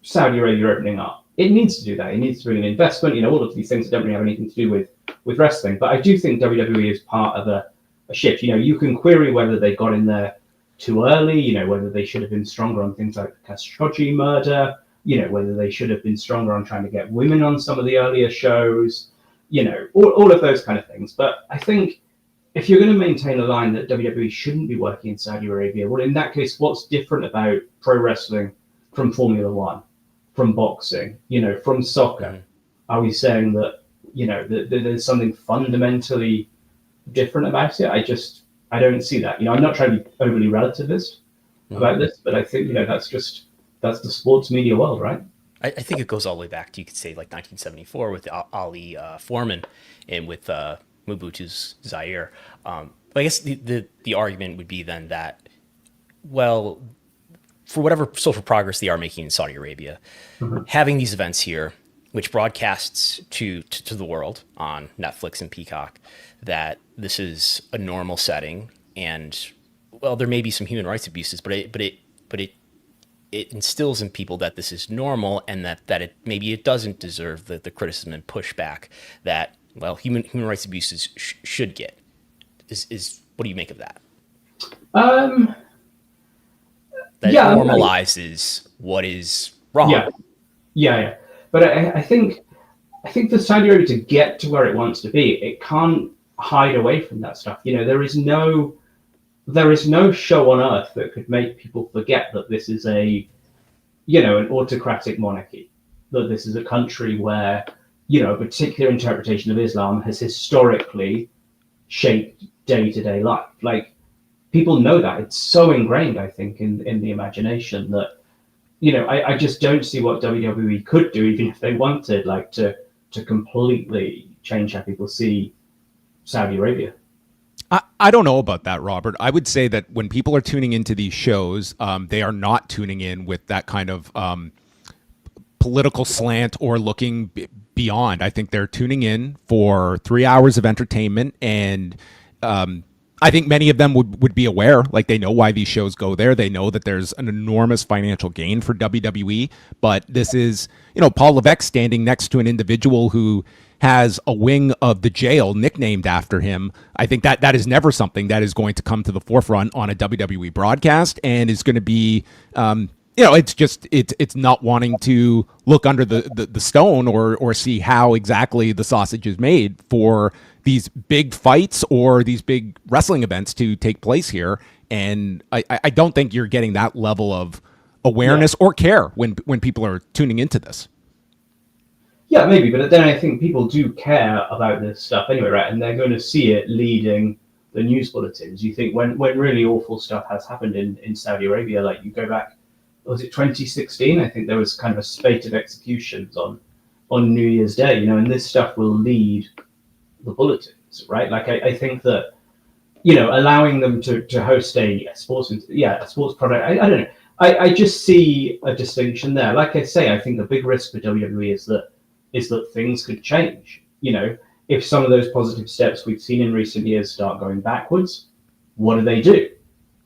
Saudi Arabia opening up. It needs to do that. It needs to bring in investment. All of these things don't really have anything to do with wrestling. But I do think WWE is part of a shift. You can query whether they got in there too early, whether they should have been stronger on things like the Khashoggi murder, whether they should have been stronger on trying to get women on some of the earlier shows, all of those kind of things. But I think if you're going to maintain a line that WWE shouldn't be working in Saudi Arabia, well, in that case, what's different about pro wrestling from Formula One, from boxing, from soccer? Are we saying that, that there's something fundamentally different about it? I don't see that. I'm not trying to be overly relativist about this, but I think, that's that's the sports media world, right? I think it goes all the way back to, you could say, like 1974 with Ali Foreman and with Mobutu's Zaire. But I guess the argument would be then that, well, for whatever social progress they are making in Saudi Arabia, having these events here, which broadcasts to the world on Netflix and Peacock, that this is a normal setting, and well, there may be some human rights abuses, but it instills in people that this is normal, and that it maybe it doesn't deserve the criticism and pushback that, well, human rights abuses should get. Is what do you make of that? That normalizes what is wrong. Yeah. But I think for Saudi Arabia to get to where it wants to be, it can't hide away from that stuff. You know, there is no show on earth that could make people forget that this is an autocratic monarchy, that this is a country where, a particular interpretation of Islam has historically shaped day-to-day life. Like, people know that. It's so ingrained, I think, in the imagination that, I just don't see what WWE could do, even if they wanted, like, to completely change how people see Saudi Arabia. I don't know about that, Robert. I would say that when people are tuning into these shows, they are not tuning in with that kind of political slant or looking beyond. I think they're tuning in for 3 hours of entertainment, and I think many of them would be aware, like, they know why these shows go there. They know that there's an enormous financial gain for WWE, but this is, Paul Levesque standing next to an individual who has a wing of the jail nicknamed after him. I think that is never something that is going to come to the forefront on a WWE broadcast, and is going to be, it's not wanting to look under the stone or see how exactly the sausage is made for these big fights or these big wrestling events to take place here. And I don't think you're getting that level of awareness or care when people are tuning into this. Yeah, maybe, but then I think people do care about this stuff anyway, right? And they're going to see it leading the news bulletins. You think when really awful stuff has happened in Saudi Arabia, like, you go back, was it 2016? I think there was kind of a spate of executions on New Year's Day, and this stuff will lead the bulletins, right? Like, I think that, allowing them to host a sports product, I don't know. I just see a distinction there. Like I say, I think the big risk for WWE is that things could change. If some of those positive steps we've seen in recent years start going backwards, what do they do?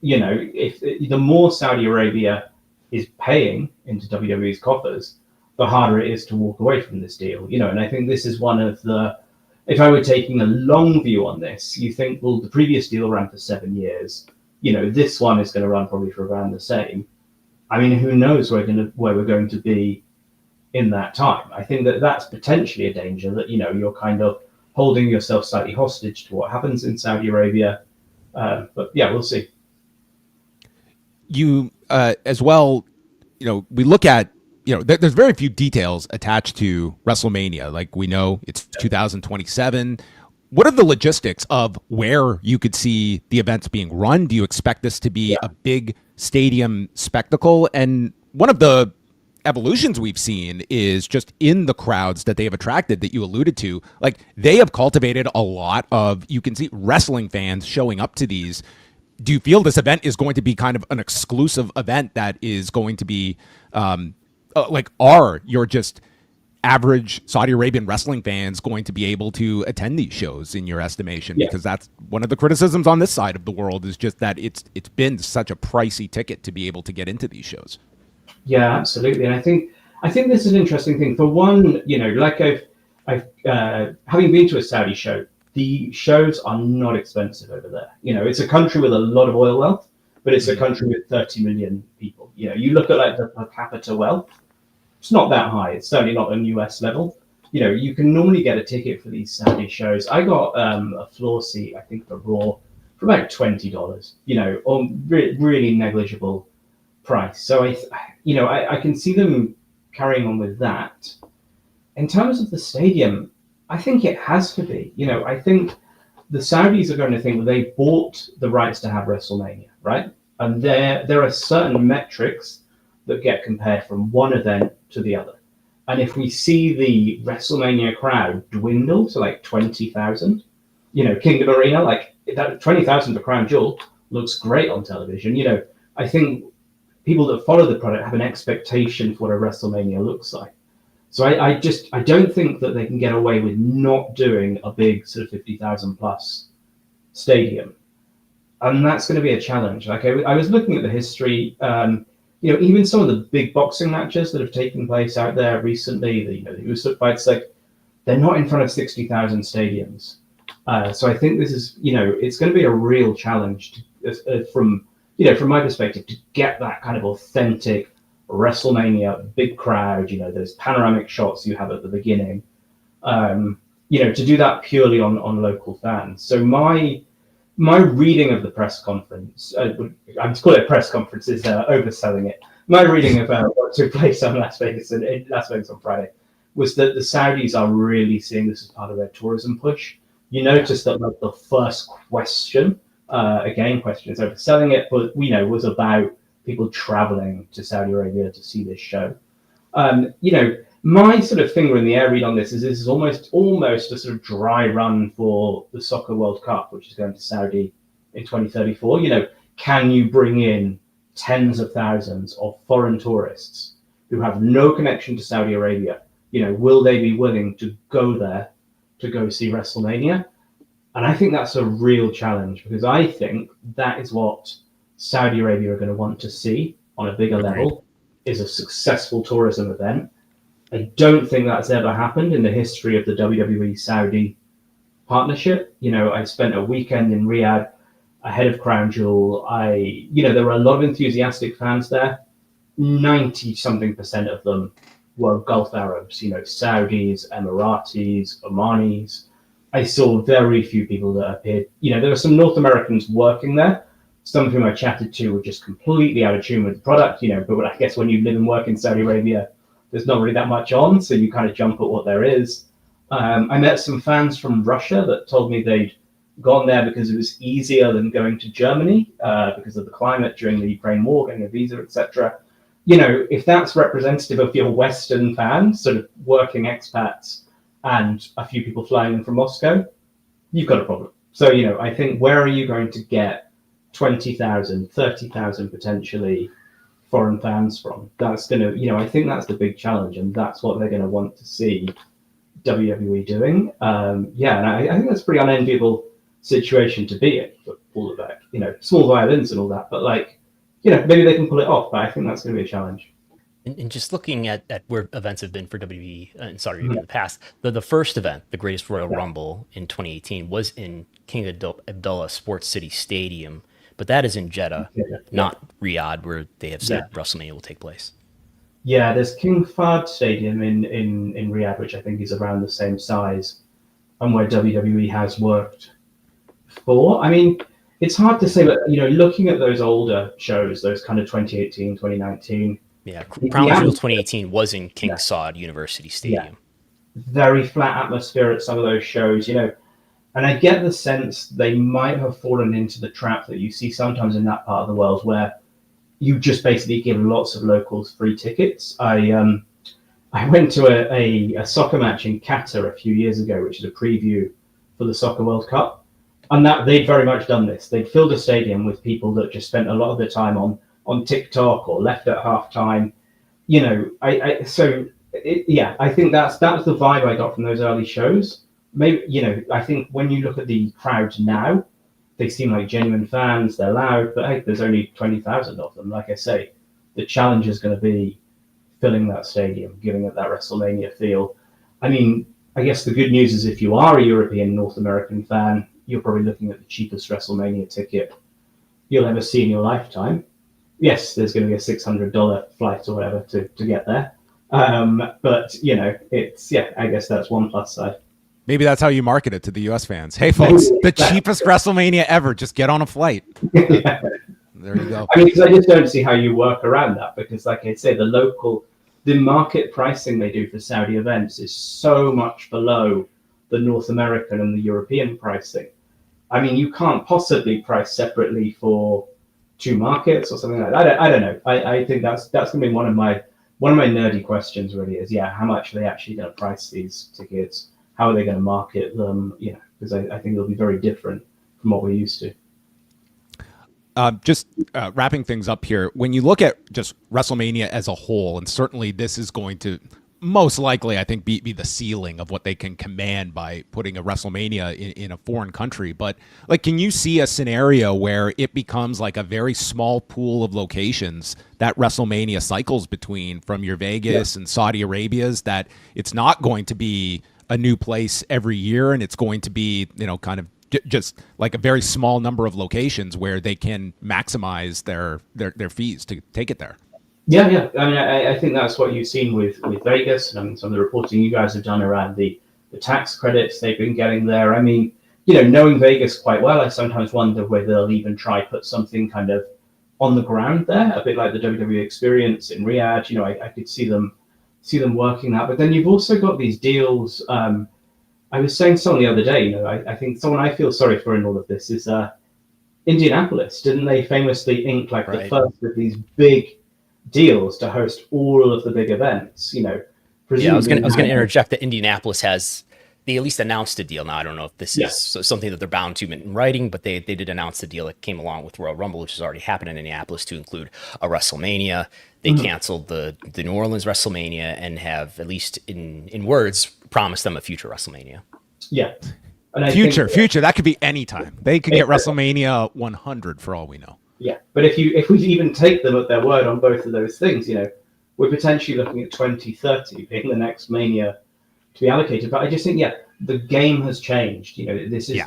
If the more Saudi Arabia is paying into WWE's coffers, the harder it is to walk away from this deal. And I think this is one of the, if I were taking a long view on this, you think, well, the previous deal ran for 7 years. This one is going to run probably for around the same. I mean, who knows where we're going to be in that time. I think that's potentially a danger, that, you're kind of holding yourself slightly hostage to what happens in Saudi Arabia. But yeah, we'll see. You, as well, we look at, there's very few details attached to WrestleMania. Like, we know it's 2027. What are the logistics of where you could see the events being run? Do you expect this to be a big stadium spectacle? And one of the evolutions we've seen is just in the crowds that they have attracted, that you alluded to. Like, they have cultivated a lot of, you can see wrestling fans showing up to these. Do you feel this event is going to be kind of an exclusive event that is going to be are your just average Saudi Arabian wrestling fans going to be able to attend these shows, in your estimation? Because that's one of the criticisms on this side of the world, is just that it's been such a pricey ticket to be able to get into these shows. Yeah, absolutely. And I think this is an interesting thing. For one, like I've having been to a Saudi show, the shows are not expensive over there. It's a country with a lot of oil wealth, but it's a country with 30 million people. You look at, like, the per capita wealth, it's not that high. It's certainly not on US level. You can normally get a ticket for these Saudi shows. I got a floor seat, I think, for Raw for about $20, on really negligible price. So I can see them carrying on with that. In terms of the stadium, I think it has to be. I think the Saudis are going to think, well, they bought the rights to have WrestleMania, right? And there are certain metrics that get compared from one event to the other. And if we see the WrestleMania crowd dwindle to like 20,000, Kingdom Arena, like that 20,000 for Crown Jewel looks great on television. I think people that follow the product have an expectation for what a WrestleMania looks like. So I don't think that they can get away with not doing a big sort of 50,000 plus stadium. And that's going to be a challenge. Like I was looking at the history, even some of the big boxing matches that have taken place out there recently, the Usyk fights, like they're not in front of 60,000 stadiums. So I think this is, it's going to be a real challenge from my perspective to get that kind of authentic WrestleMania big crowd, those panoramic shots you have at the beginning, to do that purely on local fans. So my reading of the press conference, I'm to call it a press conference, is overselling it. My reading of what took place in Las Vegas on Friday was that the Saudis are really seeing this as part of their tourism push. You notice that like the first question, question is overselling it, but was about people traveling to Saudi Arabia to see this show. My sort of finger in the air read on this is almost a sort of dry run for the Soccer World Cup, which is going to Saudi in 2034. Can you bring in tens of thousands of foreign tourists who have no connection to Saudi Arabia? Will they be willing to go there to go see WrestleMania? And I think that's a real challenge, because I think that is what Saudi Arabia are going to want to see on a bigger level, is a successful tourism event. I don't think that's ever happened in the history of the WWE Saudi partnership. I spent a weekend in Riyadh ahead of Crown Jewel. There were a lot of enthusiastic fans there. 90-something% of them were Gulf Arabs, Saudis, Emiratis, Omanis. I saw very few people that appeared. There were some North Americans working there. Some of whom I chatted to were just completely out of tune with the product, but I guess when you live and work in Saudi Arabia, there's not really that much on, so you kind of jump at what there is. I met some fans from Russia that told me they'd gone there because it was easier than going to Germany because of the climate during the Ukraine war, getting a visa, etc. If that's representative of your Western fans, sort of working expats, and a few people flying in from Moscow, you've got a problem. So, I think, where are you going to get 20,000, 30,000 potentially foreign fans from? That's going to, I think that's the big challenge, and that's what they're going to want to see WWE doing. And I think that's a pretty unenviable situation to be in, for all of that, small violence and all that, but maybe they can pull it off, but I think that's going to be a challenge. And just looking at where events have been for WWE in Saudi Arabia in the past, the first event, the Greatest Royal Rumble in 2018, was in King Abdullah Sports City Stadium, but that is in Jeddah, not Riyadh, where they have said WrestleMania will take place. Yeah, there's King Fahd Stadium in Riyadh, which I think is around the same size, and where WWE has worked before. I mean, it's hard to say, but looking at those older shows, those kind of 2018, 2019. Yeah, Crown Jewel 2018 was in King Saud University Stadium. Yeah. Very flat atmosphere at some of those shows, and I get the sense they might have fallen into the trap that you see sometimes in that part of the world, where you just basically give lots of locals free tickets. I went to a soccer match in Qatar a few years ago, which is a preview for the Soccer World Cup, and that they'd very much done this. They'd filled a stadium with people that just spent a lot of their time on TikTok or left at halftime. I think that's the vibe I got from those early shows. Maybe, I think when you look at the crowd now, they seem like genuine fans, they're loud, but hey, there's only 20,000 of them. Like I say, the challenge is going to be filling that stadium, giving it that WrestleMania feel. I mean, I guess the good news is if you are a European North American fan, you're probably looking at the cheapest WrestleMania ticket you'll ever see in your lifetime. Yes, there's going to be a $600 flight or whatever to get there. But, it's, I guess that's one plus side. Maybe that's how you market it to the U.S. fans. Hey, folks, the cheapest WrestleMania ever. Just get on a flight. There you go. I mean, because I just don't see how you work around that, because like I say, the market pricing they do for Saudi events is so much below the North American and the European pricing. I mean, you can't possibly price separately for 2 markets or something like that. I don't know. I think that's going to be one of my nerdy questions. Really, is how much are they actually going to price these tickets? How are they going to market them? Because I think it'll be very different from what we're used to. Just wrapping things up here, when you look at just WrestleMania as a whole, and certainly this is going to most likely, I think, be the ceiling of what they can command by putting a WrestleMania in a foreign country. But like, can you see a scenario where it becomes like a very small pool of locations that WrestleMania cycles between, from your Vegas and Saudi Arabias, that it's not going to be a new place every year, and it's going to be, kind of just like a very small number of locations where they can maximize their fees to take it there? Yeah. I mean, I think that's what you've seen with Vegas, and I mean, some of the reporting you guys have done around the tax credits they've been getting there. I mean, knowing Vegas quite well, I sometimes wonder whether they'll even try put something kind of on the ground there, a bit like the WWE experience in Riyadh. I could see them working that. But then you've also got these deals. I was saying someone the other day, I think someone I feel sorry for in all of this is Indianapolis. Didn't they famously ink the first of these big deals to host all of the big events? I was going to interject that Indianapolis they at least announced a deal. Now I don't know if this is something that they're bound to in writing, but they did announce the deal that came along with Royal Rumble, which has already happened in Indianapolis, to include a WrestleMania. They canceled the New Orleans WrestleMania and have, at least in words, promised them a future WrestleMania. Yeah. And future, that could be any time. They could get WrestleMania 100 for all we know. Yeah, but if we even take them at their word on both of those things, we're potentially looking at 2030 being the next Mania to be allocated. But I just think, the game has changed. This is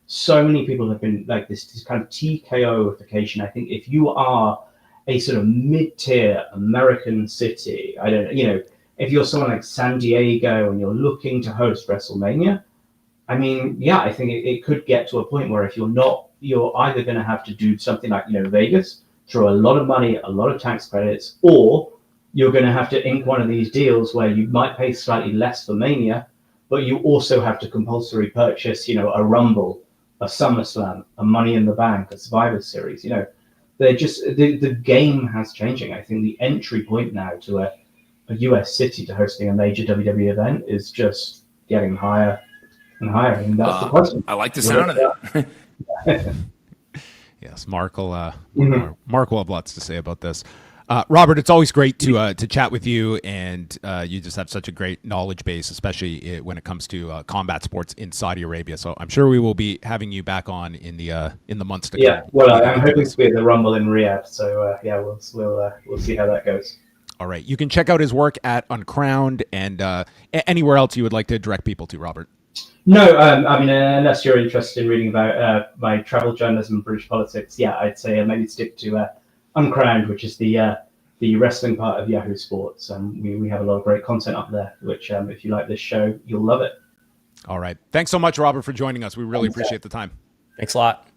so many people have been like this kind of TKOification. I think if you are a sort of mid-tier American city, I don't know, if you're someone like San Diego and you're looking to host WrestleMania, I mean, I think it could get to a point where if you're not, you're either going to have to do something like, Vegas, throw a lot of money, a lot of tax credits, or you're going to have to ink one of these deals where you might pay slightly less for Mania, but you also have to compulsory purchase, a Rumble, a SummerSlam, a Money in the Bank, a Survivor Series. They're just, the game has changing. I think the entry point now to a US city to hosting a major WWE event is just getting higher and higher. And that's the question. I like the sound of that. Yes, Mark will have lots to say about this. Robert, it's always great to chat with you, and you just have such a great knowledge base, especially when it comes to combat sports in Saudi Arabia. So I'm sure we will be having you back on in the months to come. Yeah, well, I'm hoping to be at the Rumble in Riyadh. So we'll see how that goes. All right, you can check out his work at Uncrowned and anywhere else you would like to direct people to, Robert. No, I mean, unless you're interested in reading about my travel journalism and British politics, I'd say maybe stick to Uncrowned, which is the wrestling part of Yahoo Sports. We have a lot of great content up there, which if you like this show, you'll love it. All right. Thanks so much, Robert, for joining us. We really appreciate the time. Thanks a lot.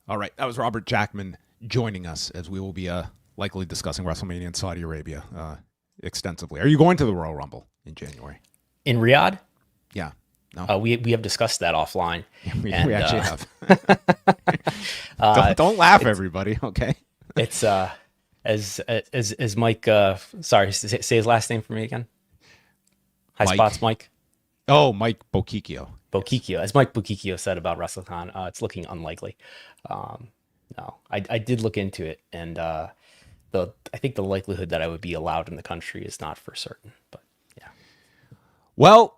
All right. That was Robert Jackman joining us, as we will be likely discussing WrestleMania in Saudi Arabia extensively. Are you going to the Royal Rumble in January? In Riyadh? Yeah. No. We have discussed that offline. We actually have. Don't laugh, everybody. Okay. It's as Mike. Sorry, say his last name for me again. Spots, Mike. Oh, Mike Bokikio. Bokikio, as Mike Bokikio said about WrestleCon, it's looking unlikely. No, I did look into it, and I think the likelihood that I would be allowed in the country is not for certain, but. Well,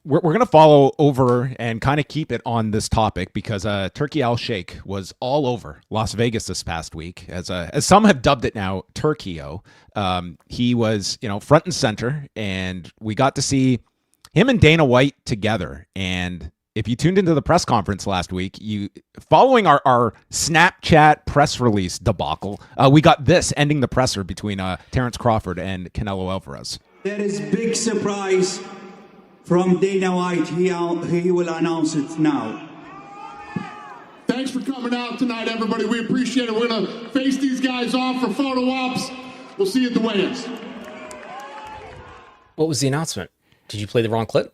we're going to follow over and kind of keep it on this topic because Turkey Al Sheikh was all over Las Vegas this past week, as some have dubbed it now, Turkey-O. He was, front and center, and we got to see him and Dana White together. And if you tuned into the press conference last week, following our Snapchat press release debacle, we got this ending the presser between Terence Crawford and Canelo Álvarez. There is big surprise from Dana White. He will announce it now. Thanks for coming out tonight, everybody. We appreciate it. We're going to face these guys off for photo ops. We'll see you at the weigh-ins. What was the announcement? Did you play the wrong clip?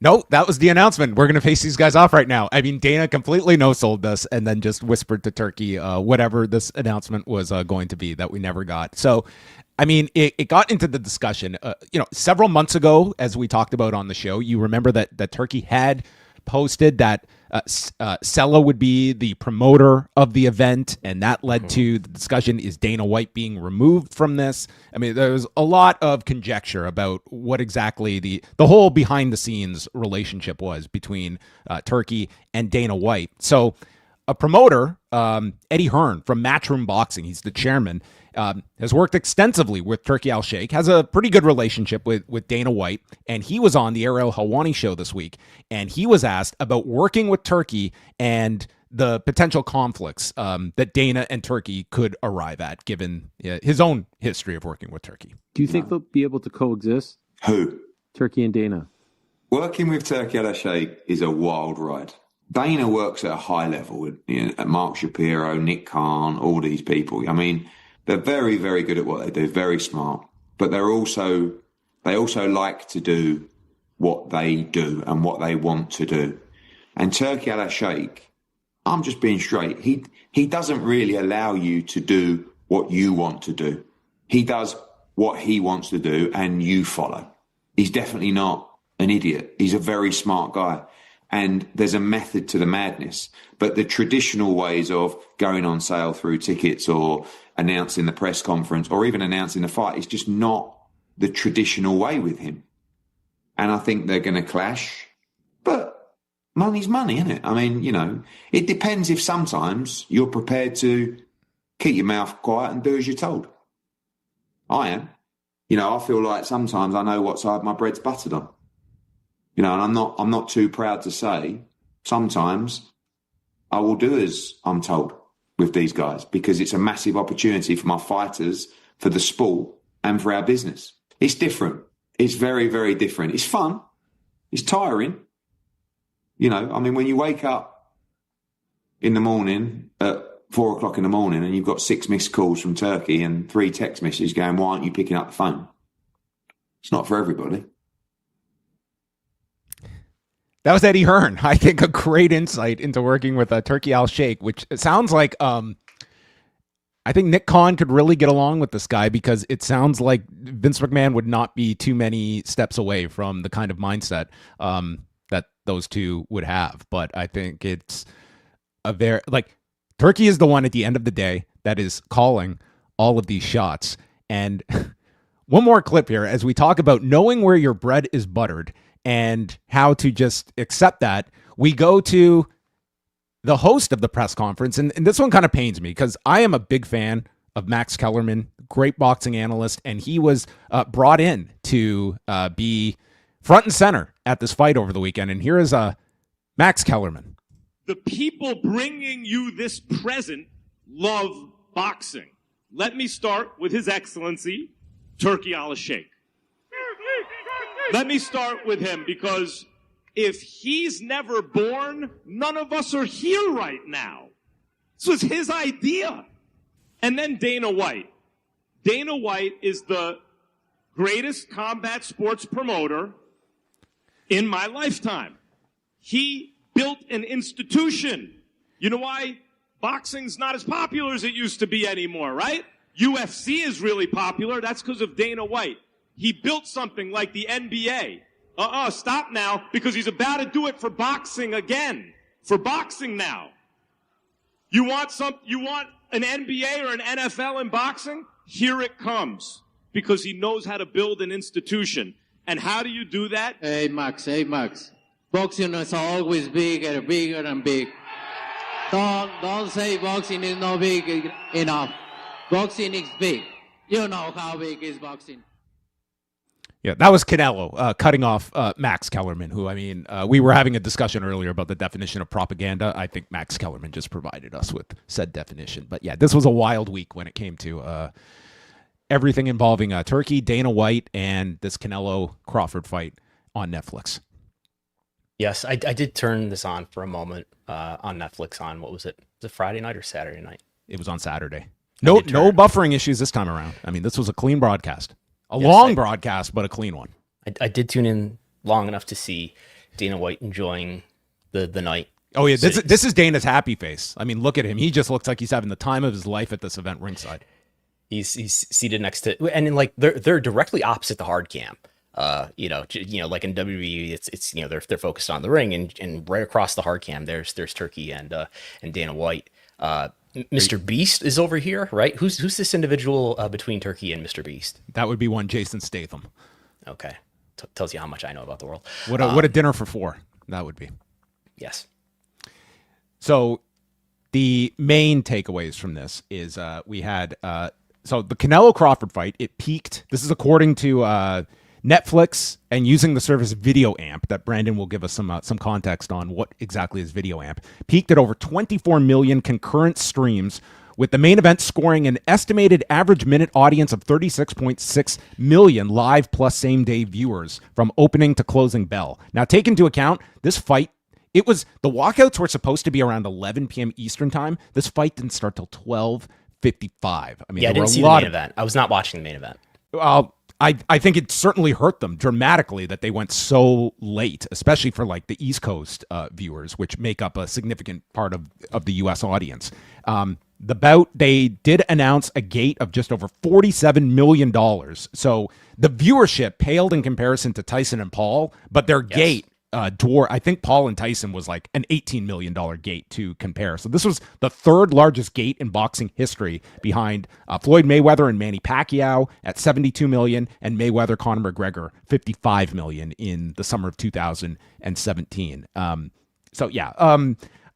No, that was the announcement. We're going to face these guys off right now. I mean, Dana completely no-sold us and then just whispered to Turkey whatever this announcement was going to be that we never got. So, I mean, it got into the discussion, several months ago, as we talked about on the show. You remember that Turkey had posted that Sella would be the promoter of the event, and that led to the discussion, is Dana White being removed from this? I mean, there was a lot of conjecture about what exactly the whole behind-the-scenes relationship was between Turkey and Dana White. So a promoter, Eddie Hearn from Matchroom Boxing, he's the chairman, has worked extensively with Turki Al-Sheikh, has a pretty good relationship with Dana White, and he was on the Ariel Helwani show this week, and he was asked about working with Turkey and the potential conflicts that Dana and Turkey could arrive at, given his own history of working with Turkey. Do you think they'll be able to coexist? Who? Turkey and Dana. Working with Turki Al-Sheikh is a wild ride. Dana works at a high level with Mark Shapiro, Nick Khan, all these people. I mean, they're very, very good at what they do, very smart. But they also like to do what they do and what they want to do. And Turki Al-Sheikh, I'm just being straight, he doesn't really allow you to do what you want to do. He does what he wants to do and you follow. He's definitely not an idiot. He's a very smart guy. And there's a method to the madness. But the traditional ways of going on sale through tickets or announcing the press conference or even announcing the fight is just not the traditional way with him. And I think they're going to clash. But money's money, isn't it? I mean, it depends if sometimes you're prepared to keep your mouth quiet and do as you're told. I am. I feel like sometimes I know what side my bread's buttered on. And I'm not too proud to say sometimes I will do as I'm told with these guys because it's a massive opportunity for my fighters, for the sport and for our business. It's different. It's very, very different. It's fun. It's tiring. When you wake up in the morning at 4 o'clock in the morning and you've got 6 missed calls from Turkey and 3 text messages going, why aren't you picking up the phone? It's not for everybody. That was Eddie Hearn. I think a great insight into working with Turki Al-Sheikh, which it sounds like I think Nick Khan could really get along with this guy because it sounds like Vince McMahon would not be too many steps away from the kind of mindset that those two would have. But I think it's Turkey is the one at the end of the day that is calling all of these shots. And one more clip here as we talk about knowing where your bread is buttered and how to just accept that. We go to the host of the press conference, and this one kind of pains me because I am a big fan of Max Kellerman, great boxing analyst, and he was brought in to be front and center at this fight over the weekend. And here is Max Kellerman. The people bringing you this present love boxing. Let me start with His Excellency, Turki Al-Sheikh. Let me start with him because if he's never born, none of us are here right now. This was his idea. And then Dana White. Dana White is the greatest combat sports promoter in my lifetime. He built an institution. You know why boxing's not as popular as it used to be anymore, right? UFC is really popular. That's because of Dana White. He built something like the NBA. Stop now, because he's about to do it for boxing again. For boxing now. You want an NBA or an NFL in boxing? Here it comes. Because he knows how to build an institution. And how do you do that? Hey, Max. Boxing is always bigger and big. Don't say boxing is not big enough. Boxing is big. You know how big is boxing. Yeah, that was Canelo cutting off Max Kellerman, who, we were having a discussion earlier about the definition of propaganda. I think Max Kellerman just provided us with said definition. But yeah, this was a wild week when it came to everything involving Turkey, Dana White, and this Canelo Crawford fight on Netflix. Yes, I did turn this on for a moment on Netflix on, what was it? Was it Friday night or Saturday night? It was on Saturday. No buffering issues this time around. This was a clean broadcast. Long broadcast, but a clean one. I did tune in long enough to see Dana White enjoying the night. Oh yeah, this is Dana's happy face. I mean, look at him. He just looks like he's having the time of his life at this event ringside. He's seated next to, and in like they're directly opposite the hard cam. Like in WWE, it's they're focused on the ring, and right across the hard cam, there's Turkey and Dana White. Mr. Beast is over here, right? Who's this individual between Turkey and Mr. Beast? That would be one Jason Statham. Okay, tells you how much I know about the world. What a dinner for four that would be. Yes. So the main takeaways from this is we had so the Canelo Crawford fight. It peaked. This is according to Netflix and using the service Video Amp that Brandon will give us some context on what exactly is Video Amp. Peaked at over 24 million concurrent streams, with the main event scoring an estimated average minute audience of 36.6 million live plus same day viewers from opening to closing bell. Now take into account this fight. The walkouts were supposed to be around 11 p.m. Eastern time. This fight didn't start till 12:55. I mean, I didn't see the main event. I was not watching the main event. I think it certainly hurt them dramatically that they went so late, especially for like the East Coast viewers, which make up a significant part of the U.S. audience. The bout, they did announce a gate of just over $47 million. So the viewership paled in comparison to Tyson and Paul, but their gate, I think Paul and Tyson was like an $18 million gate to compare. So this was the third largest gate in boxing history, behind Floyd Mayweather and Manny Pacquiao at $72 million and Mayweather Conor McGregor $55 million in the summer of 2017. A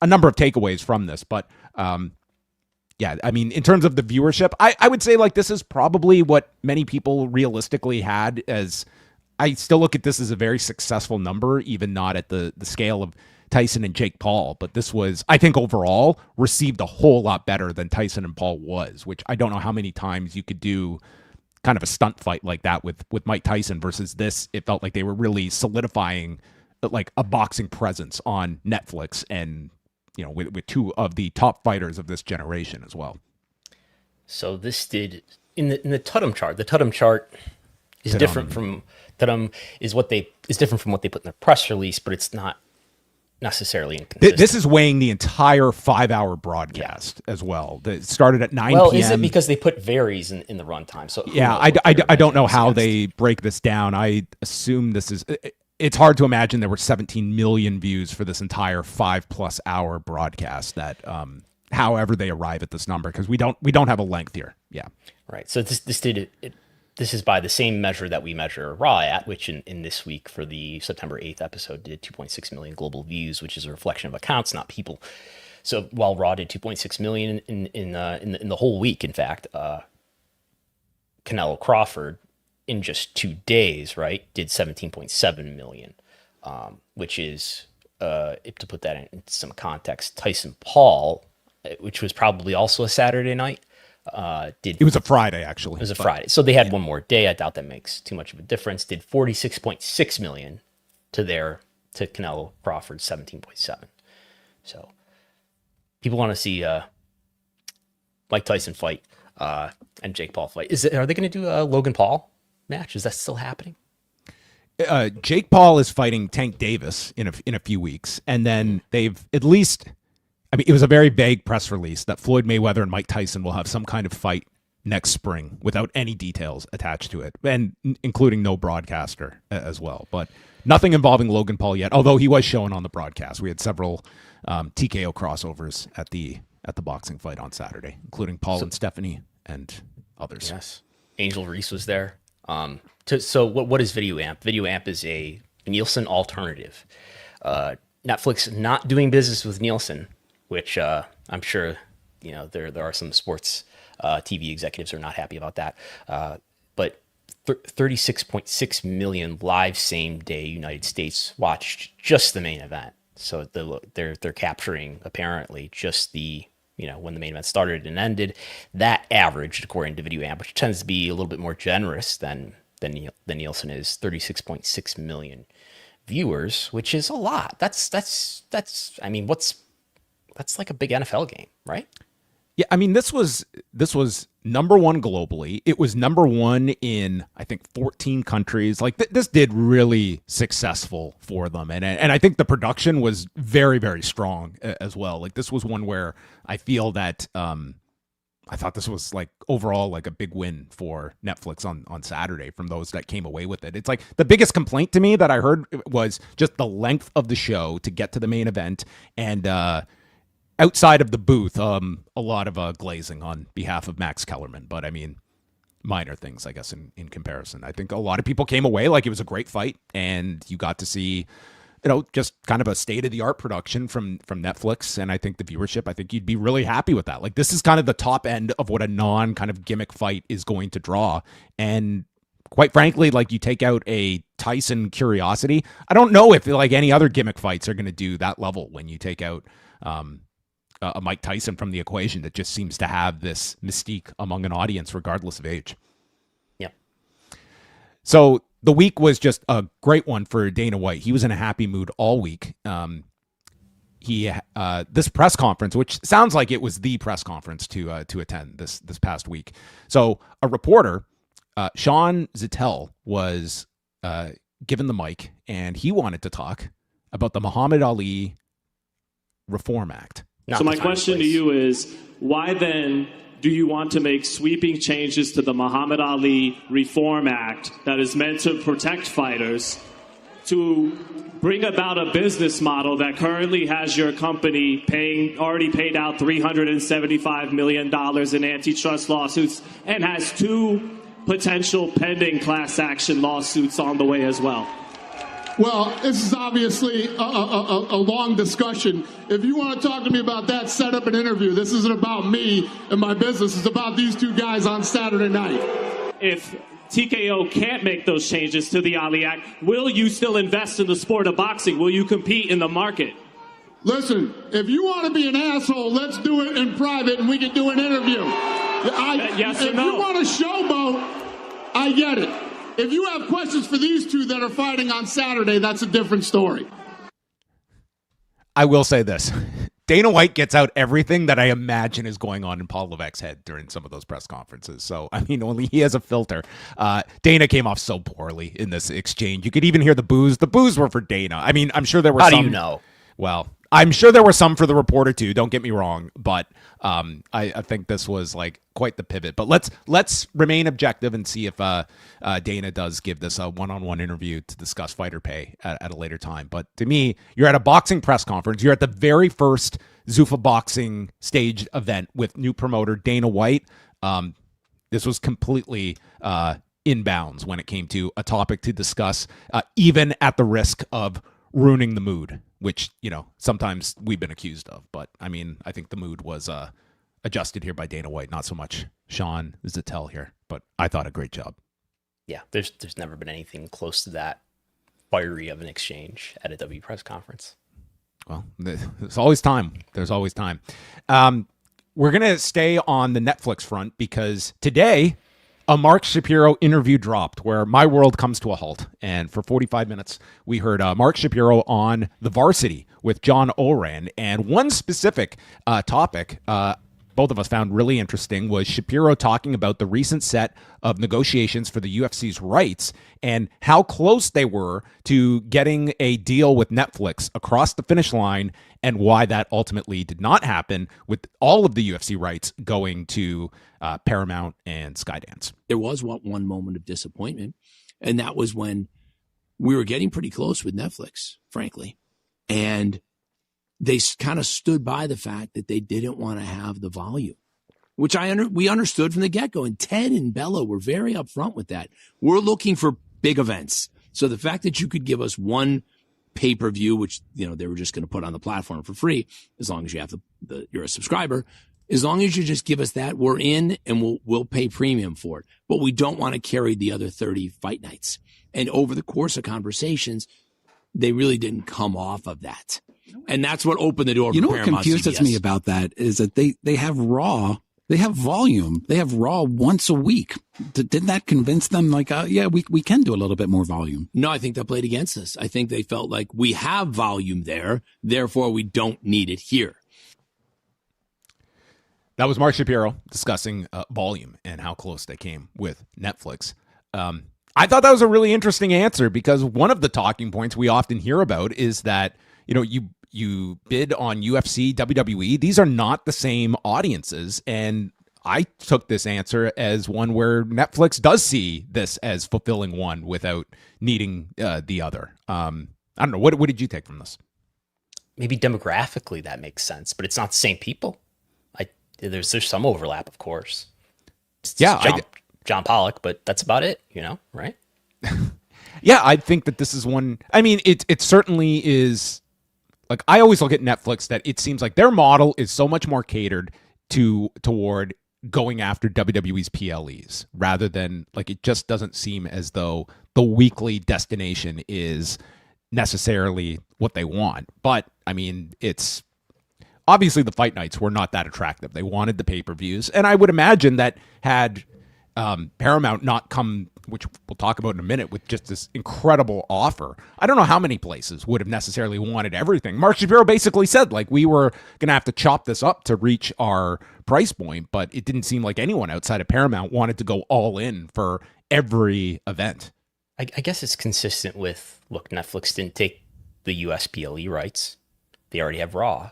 number of takeaways from this, but I mean, in terms of the viewership, I would say like this is probably what many people realistically had as. I still look at this as a very successful number, even not at the scale of Tyson and Jake Paul. But this was, I think, overall received a whole lot better than Tyson and Paul was, which I don't know how many times you could do kind of a stunt fight like that with Mike Tyson versus this. It felt like they were really solidifying like a boxing presence on Netflix, and with two of the top fighters of this generation as well. So this did in the Tudum chart. The Tudum chart is different from what they put in their press release, but it's not necessarily inconsistent. This is weighing the entire 5-hour broadcast as well. It started at 9 Well, p.m. is it because they put varies in the runtime? So I don't know how they break this down. I assume this is. It's hard to imagine there were 17 million views for this entire 5+ hour broadcast. That however they arrive at this number, because we don't have a length here. Yeah, right. So this is by the same measure that we measure Raw at, which in this week for the September 8th episode did 2.6 million global views, which is a reflection of accounts, not people. So while Raw did 2.6 million in the whole week, in fact, Canelo Crawford in just 2 days, right, did 17.7 million, which is, to put that in some context, Tyson Paul, which was probably also a Saturday night, it was a Friday, actually. It was a Friday. So they had one more day. I doubt that makes too much of a difference. Did 46.6 million to Canelo Crawford's 17.7. So people want to see Mike Tyson fight and Jake Paul fight. Are they going to do a Logan Paul match? Is that still happening? Jake Paul is fighting Tank Davis in a few weeks, and then they've at least. I mean, it was a very vague press release that Floyd Mayweather and Mike Tyson will have some kind of fight next spring without any details attached to it, and including no broadcaster as well. But nothing involving Logan Paul yet, although he was shown on the broadcast. We had several TKO crossovers at the boxing fight on Saturday, including Paul and Stephanie and others. Yes. Angel Reese was there. So what is Video Amp? Video Amp is a Nielsen alternative. Netflix not doing business with Nielsen, which I'm sure there are some sports TV executives who are not happy about that. But 36.6 million live same day United States watched just the main event. So they're capturing apparently just the when the main event started and ended. That averaged, according to Video Amp, which tends to be a little bit more generous than Nielsen is, 36.6 million viewers, which is a lot. That's I mean, that's like a big NFL game, right? Yeah, I mean, this was number one globally. It was number one in, I think, 14 countries. Like this did really successful for them, and I think the production was very, very strong as well. Like this was one where I feel that I thought this was like overall like a big win for Netflix on Saturday from those that came away with it. It's like the biggest complaint to me that I heard was just the length of the show to get to the main event, and outside of the booth, a lot of glazing on behalf of Max Kellerman. But I mean, minor things, I guess, in comparison. I think a lot of people came away like it was a great fight, and you got to see, just kind of a state-of-the-art production from Netflix. And I think the viewership, I think you'd be really happy with that. Like, this is kind of the top end of what a non-kind of gimmick fight is going to draw. And quite frankly, like, you take out a Tyson Curiosity, I don't know if, like, any other gimmick fights are going to do that level when you take out a Mike Tyson from the equation that just seems to have this mystique among an audience regardless of age. Yeah. So the week was just a great one for Dana White. He was in a happy mood all week. This press conference, which sounds like it was the press conference to attend this past week. So a reporter, Sean Zettel, was given the mic, and he wanted to talk about the Muhammad Ali Reform Act. So my question to you is, why then do you want to make sweeping changes to the Muhammad Ali Reform Act that is meant to protect fighters to bring about a business model that currently has your company already paid out $375 million in antitrust lawsuits and has 2 potential pending class action lawsuits on the way as well? Well, this is obviously a long discussion. If you want to talk to me about that, set up an interview. This isn't about me and my business. It's about these 2 guys on Saturday night. If TKO can't make those changes to the Ali Act, will you still invest in the sport of boxing? Will you compete in the market? Listen, if you want to be an asshole, let's do it in private and we can do an interview. Yes or no? If you want to showboat, I get it. If you have questions for these 2 that are fighting on Saturday, that's a different story. I will say this. Dana White gets out everything that I imagine is going on in Paul Levesque's head during some of those press conferences. So, I mean, only he has a filter. Dana came off so poorly in this exchange. You could even hear the boos. The boos were for Dana. I mean, I'm sure there were some. How do you know? Well, I'm sure there were some for the reporter too. Don't get me wrong, but I think this was like quite the pivot. But let's remain objective and see if Dana does give this a one-on-one interview to discuss fighter pay at a later time. But to me, you're at a boxing press conference. You're at the very first Zuffa boxing staged event with new promoter Dana White. This was completely inbounds when it came to a topic to discuss, even at the risk of ruining the mood, which, sometimes we've been accused of. But, I mean, I think the mood was adjusted here by Dana White, not so much Sean Zettel here. But I thought a great job. Yeah, there's never been anything close to that fiery of an exchange at a W press conference. Well, there's always time. There's always time. We're going to stay on the Netflix front because today a Mark Shapiro interview dropped where my world comes to a halt. And for 45 minutes, we heard Mark Shapiro on The Varsity with John Oran. And one specific topic both of us found really interesting was Shapiro talking about the recent set of negotiations for the UFC's rights and how close they were to getting a deal with Netflix across the finish line and why that ultimately did not happen with all of the UFC rights going to Paramount and Skydance. There was one moment of disappointment, and that was when we were getting pretty close with Netflix, frankly. And they kind of stood by the fact that they didn't want to have the volume, which we understood from the get-go. And Ted and Bella were very upfront with that. We're looking for big events. So the fact that you could give us one pay-per-view, which, they were just going to put on the platform for free, as long as you have you're a subscriber, as long as you just give us that, we're in and we'll pay premium for it. But we don't want to carry the other 30 fight nights. And over the course of conversations, they really didn't come off of that. And that's what opened the door. You for know what Paramount confuses CBS. me about that is that they have Raw, they have volume, they have Raw once a week. Didn't that convince them like, we can do a little bit more volume? No, I think that played against us. I think they felt like we have volume there, therefore we don't need it here. That was Mark Shapiro discussing volume and how close they came with Netflix. I thought that was a really interesting answer because one of the talking points we often hear about is that, you bid on UFC, WWE. These are not the same audiences. And I took this answer as one where Netflix does see this as fulfilling one without needing the other. I don't know. What did you take from this? Maybe demographically that makes sense, but it's not the same people. There's some overlap, of course. It's John Pollock, but that's about it, right? Yeah, I think that this is one. I mean, it certainly is. Like, I always look at Netflix that it seems like their model is so much more catered toward going after WWE's PLEs rather than, like, it just doesn't seem as though the weekly destination is necessarily what they want. But I mean, it's obviously the fight nights were not that attractive. They wanted the pay-per-views, and I would imagine that had Paramount not come, which we'll talk about in a minute, with just this incredible offer, I don't know how many places would have necessarily wanted everything. Mark Shapiro basically said, like, we were going to have to chop this up to reach our price point, but it didn't seem like anyone outside of Paramount wanted to go all in for every event. I guess it's consistent with, look, Netflix didn't take the US PLE rights. They already have Raw.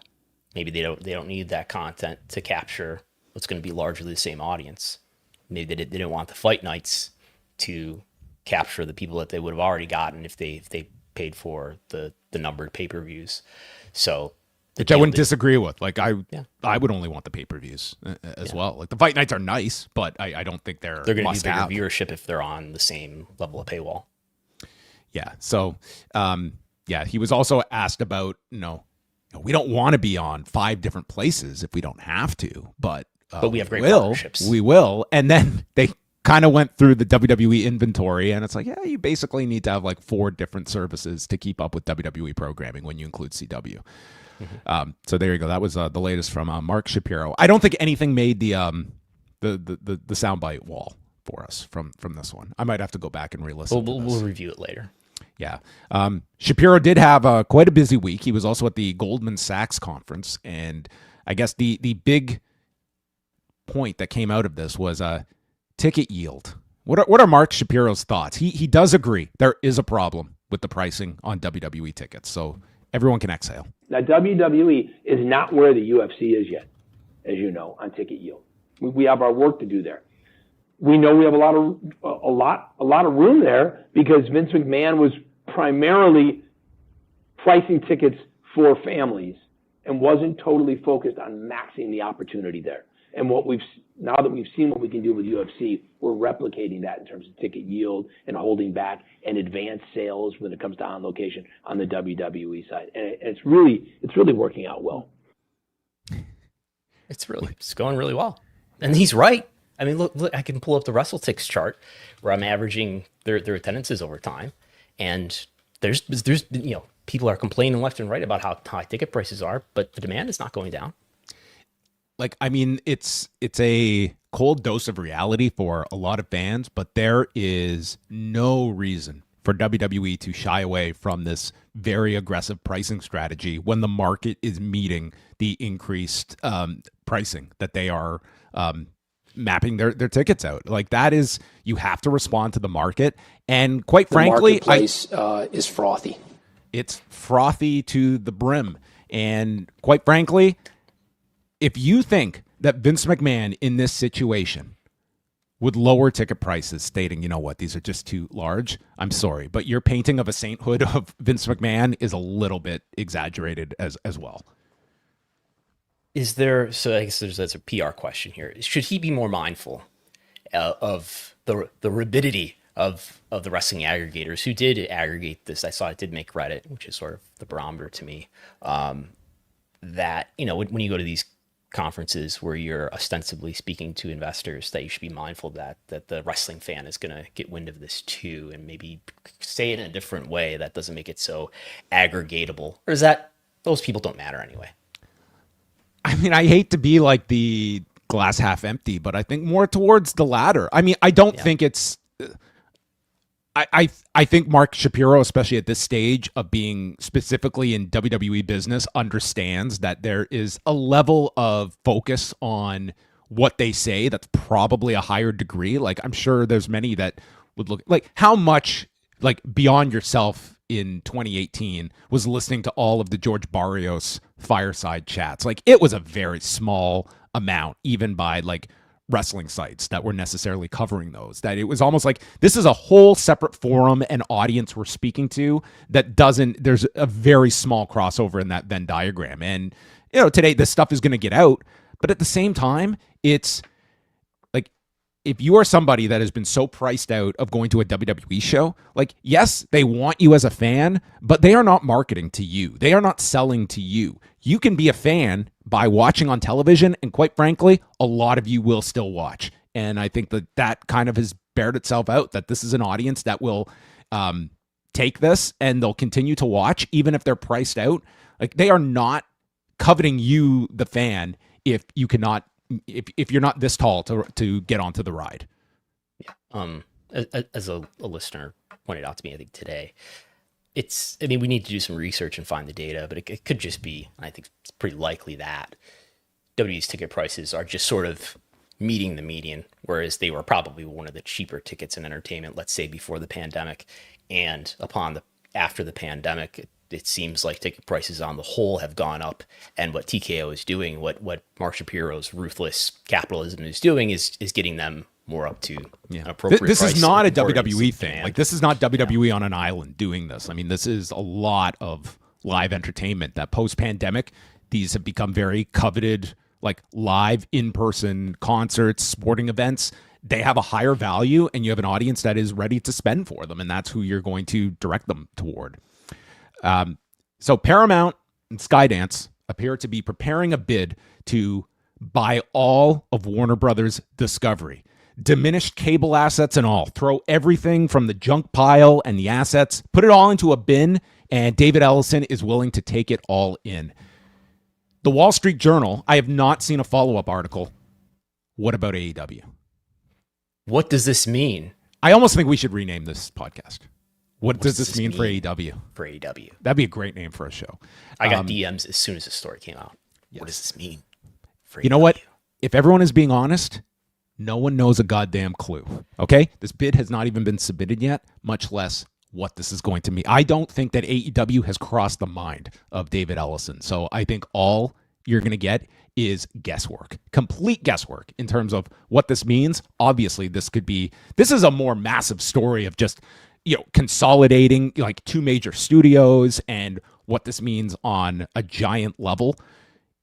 Maybe they don't need that content to capture what's going to be largely the same audience. Maybe they didn't want the fight nights to capture the people that they would have already gotten if they paid for the numbered pay-per-views. So, which I wouldn't disagree with. Like, I would only want the pay-per-views as well. Like, the fight nights are nice, but I don't think they're going to be bigger have. viewership if they're on the same level of paywall. Yeah. So, he was also asked about, we don't want to be on 5 different places if we don't have to, but we have great partnerships. We will. And then they kind of went through the WWE inventory, and it's like, you basically need to have like 4 different services to keep up with WWE programming when you include CW. Mm-hmm. So there you go. That was the latest from Mark Shapiro. I don't think anything made the soundbite wall for us from this one. I might have to go back and re-listen. We'll review it later. Yeah. Shapiro did have quite a busy week. He was also at the Goldman Sachs conference, and I guess the big point that came out of this was ticket yield. What are Mark Shapiro's thoughts? He does agree there is a problem with the pricing on WWE tickets, so everyone can exhale. Now, WWE is not where the UFC is yet, as you know, on ticket yield. We have our work to do there. We know we have a lot of room there because Vince McMahon was primarily pricing tickets for families and wasn't totally focused on maxing the opportunity there. And now that we've seen what we can do with UFC, we're replicating that in terms of ticket yield and holding back and advanced sales when it comes to on location on the WWE side. And it's really working out well. It's going really well. And he's right. I mean, look, I can pull up the WrestleTix chart where I'm averaging their attendances over time. And there's people are complaining left and right about how high ticket prices are, but the demand is not going down. Like, I mean, it's a cold dose of reality for a lot of fans, but there is no reason for WWE to shy away from this very aggressive pricing strategy when the market is meeting the increased pricing that they are mapping their tickets out. Like, that is, you have to respond to the market. And quite frankly, the marketplace is frothy. It's frothy to the brim. And quite frankly, if you think that Vince McMahon in this situation would lower ticket prices stating, you know what, these are just too large, I'm sorry, but your painting of a sainthood of Vince McMahon is a little bit exaggerated as well. So I guess that's a PR question here. Should he be more mindful of the rabidity of the wrestling aggregators who did aggregate this? I saw it did make Reddit, which is sort of the barometer to me, that, when you go to these conferences where you're ostensibly speaking to investors, that you should be mindful that the wrestling fan is going to get wind of this too, and maybe say it in a different way that doesn't make it so aggregatable. Or is that those people don't matter anyway? I mean, I hate to be like the glass half empty, but I think more towards the latter. I mean, I don't think it's I think Mark Shapiro, especially at this stage of being specifically in WWE business, understands that there is a level of focus on what they say that's probably a higher degree. Like, I'm sure there's many that would look like how much like Beyond Yourself in 2018 was listening to all of the George Barrios fireside chats. Like, it was a very small amount, even by like wrestling sites that were necessarily covering those, that it was almost like this is a whole separate forum and audience we're speaking to that doesn't, there's a very small crossover in that Venn diagram. And, you know, today this stuff is going to get out, but at the same time, it's like, if you are somebody that has been so priced out of going to a WWE show, like, yes, they want you as a fan, but they are not marketing to you. They are not selling to you. You can be a fan by watching on television, and quite frankly, a lot of you will still watch. And I think that that kind of has bared itself out, that this is an audience that will take this and they'll continue to watch, even if they're priced out. Like, they are not coveting you, the fan, if you cannot, if you're not this tall to get onto the ride. Yeah. As a listener pointed out to me, I think today, I mean, we need to do some research and find the data, but it could just be, and I think it's pretty likely that WWE's ticket prices are just sort of meeting the median, whereas they were probably one of the cheaper tickets in entertainment, let's say before the pandemic. And after the pandemic, it seems like ticket prices on the whole have gone up. And what TKO is doing, what Mark Shapiro's ruthless capitalism is doing, is getting them more up to an appropriate This price is not a according to WWE thing. demand. Like, this is not WWE on an island doing this. I mean, this is a lot of live entertainment that post-pandemic, these have become very coveted, like live in-person concerts, sporting events. They have a higher value, and you have an audience that is ready to spend for them, and that's who you're going to direct them toward. So Paramount and Skydance appear to be preparing a bid to buy all of Warner Brothers Discovery. Diminished cable assets and all. Throw everything from the junk pile and the assets, put it all into a bin, and David Ellison is willing to take it all in. The Wall Street Journal, I have not seen a follow-up article. What about AEW? What does this mean? I almost think we should rename this podcast. What does this mean for AEW? For AEW. That'd be a great name for a show. I got DMs as soon as the story came out. Yes. What does this mean for AEW? You know what? If everyone is being honest, no one knows a goddamn clue. Okay? This bid has not even been submitted yet, much less what this is going to mean. I don't think that AEW has crossed the mind of David Ellison. So I think all you're going to get is guesswork, complete guesswork in terms of what this means. Obviously, this is a more massive story of just, you know, consolidating like two major studios and what this means on a giant level.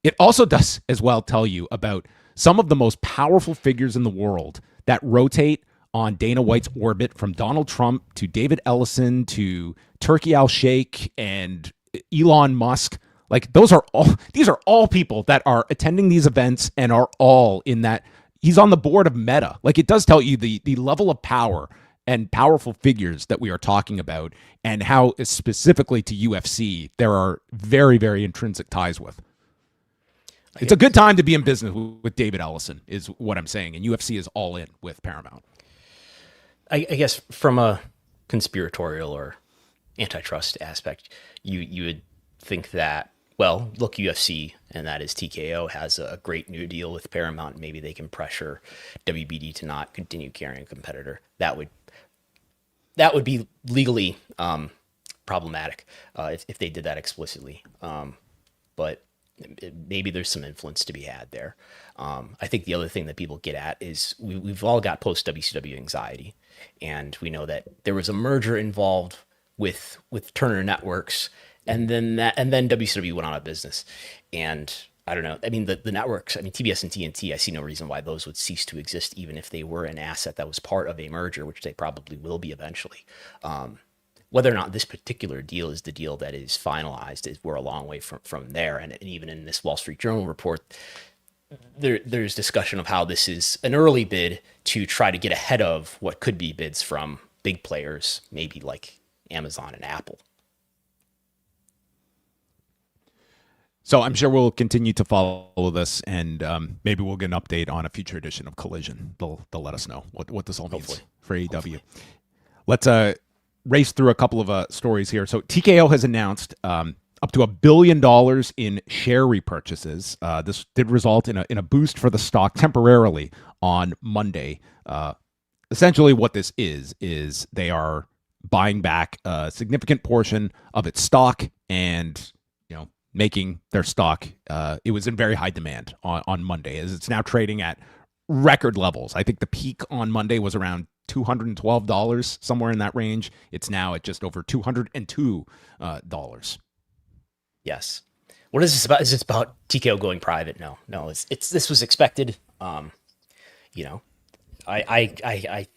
It also does as well tell you about some of the most powerful figures in the world that rotate on Dana White's orbit, from Donald Trump to David Ellison to Turkey Al-Sheikh and Elon Musk. Like, these are all people that are attending these events and are all in that. He's on the board of Meta. Like, it does tell you the level of power and powerful figures that we are talking about, and how specifically to UFC there are very, very intrinsic ties with. It's a good time to be in business with David Ellison, is what I'm saying, and UFC is all in with Paramount. I guess from a conspiratorial or antitrust aspect, you would think that, well, look, UFC, and that is TKO, has a great new deal with Paramount. Maybe they can pressure WBD to not continue carrying a competitor. That would be legally problematic if they did that explicitly. But maybe there's some influence to be had there. I think the other thing that people get at is we've all got post-WCW anxiety, and we know that there was a merger involved with Turner Networks, and then WCW went out of business. And I don't know. I mean, the networks, I mean, TBS and TNT, I see no reason why those would cease to exist, even if they were an asset that was part of a merger, which they probably will be eventually. Whether or not this particular deal is the deal that is finalized, we're a long way from there. And even in this Wall Street Journal report, there's discussion of how this is an early bid to try to get ahead of what could be bids from big players, maybe like Amazon and Apple. So I'm sure we'll continue to follow this, and maybe we'll get an update on a future edition of Collision. They'll let us know what this all means for AEW. Let's race through a couple of stories here. So TKO has announced up to $1 billion in share repurchases. This did result in a boost for the stock temporarily on Monday. Essentially, what this is they are buying back a significant portion of its stock and making their stock. It was in very high demand on Monday, as it's now trading at record levels. I think the peak on Monday was around $212, somewhere in that range. It's now at just over $202. Yes. What is this about? Is this about TKO going private? No. It's this was expected. I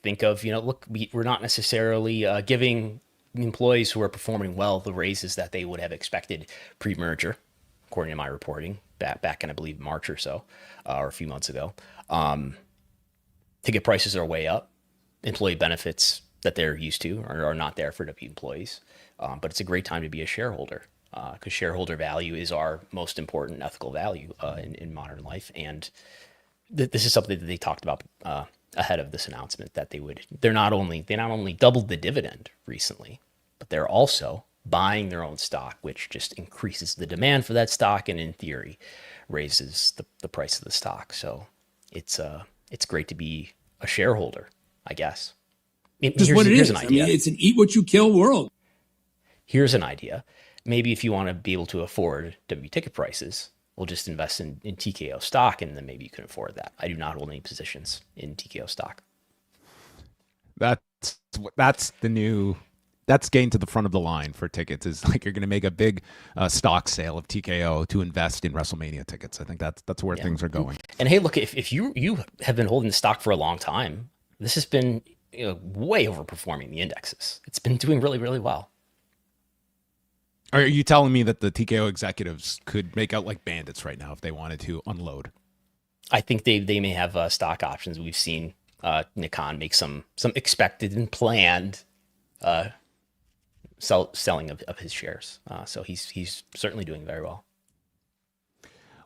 think of, look, we're not necessarily giving employees who are performing well the raises that they would have expected pre-merger, according to my reporting back in, I believe, March or so, or a few months ago. Ticket prices are way up. Employee benefits that they're used to are not there for W employees. But it's a great time to be a shareholder, because shareholder value is our most important ethical value in modern life. And this is something that they talked about ahead of this announcement, that they not only doubled the dividend recently, but they're also buying their own stock, which just increases the demand for that stock and in theory raises the price of the stock. So it's great to be a shareholder, I guess. Just what it is. I mean, it's an eat what you kill world. Here's an idea. Maybe if you want to be able to afford W ticket prices, we'll just invest in TKO stock, and then maybe you can afford that. I do not hold any positions in TKO stock. That's getting to the front of the line for tickets. Is like you're going to make a big stock sale of TKO to invest in WrestleMania tickets. I think that's where things are going. And hey, look, if you have been holding the stock for a long time, this has been way overperforming the indexes. It's been doing really, really well. Are you telling me that the TKO executives could make out like bandits right now if they wanted to unload? I think they may have stock options. We've seen Nick Khan make some expected and planned selling of his shares. So he's certainly doing very well.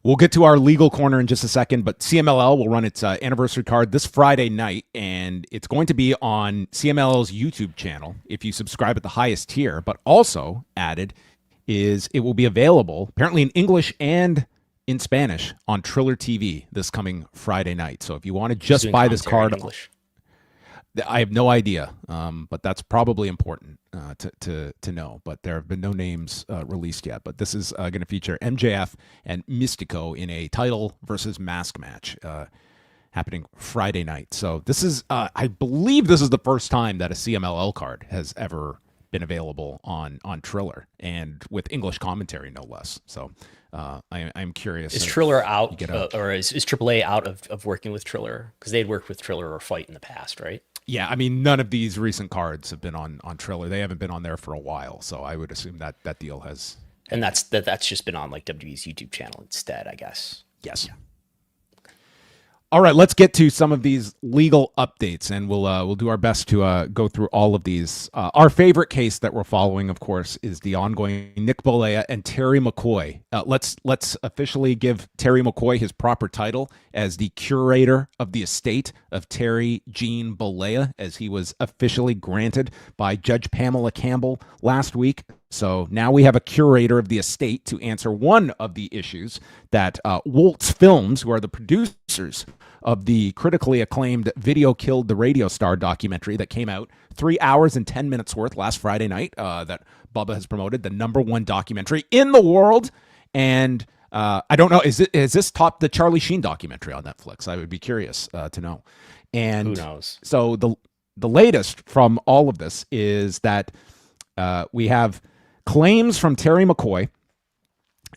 We'll get to our legal corner in just a second, but CMLL will run its anniversary card this Friday night, and it's going to be on CMLL's YouTube channel if you subscribe at the highest tier. But also added is it will be available apparently in English and in Spanish on Triller TV this coming Friday night. So if you want to just buy this card, I have no idea, but that's probably important to know. But there have been no names released yet. But this is going to feature MJF and Mystico in a title versus mask match happening Friday night. So this is, I believe, this is the first time that a CMLL card has ever been available on Triller, and with English commentary, no less. So I'm curious. Is Triller out, or is AAA out of working with Triller? Because they'd worked with Triller or Fight in the past, right? Yeah, I mean, none of these recent cards have been on Triller. They haven't been on there for a while, so I would assume that deal has. And that's just been on like WWE's YouTube channel instead, I guess. Yes. Yeah. All right, let's get to some of these legal updates, and we'll do our best to go through all of these. Our favorite case that we're following, of course, is the ongoing Nick Bollea and Terry McCoy. Let's officially give Terry McCoy his proper title as the curator of the estate of Terry Jean Bollea, as he was officially granted by Judge Pamela Campbell last week. So now we have a curator of the estate to answer one of the issues that Waltz Films, who are the producers of the critically acclaimed Video Killed the Radio Star documentary that came out 3 hours and 10 minutes worth last Friday night, that Bubba has promoted, the #1 documentary in the world. And I don't know, is this top the Charlie Sheen documentary on Netflix? I would be curious to know. And who knows? So the latest from all of this is that we have claims from Terry McCoy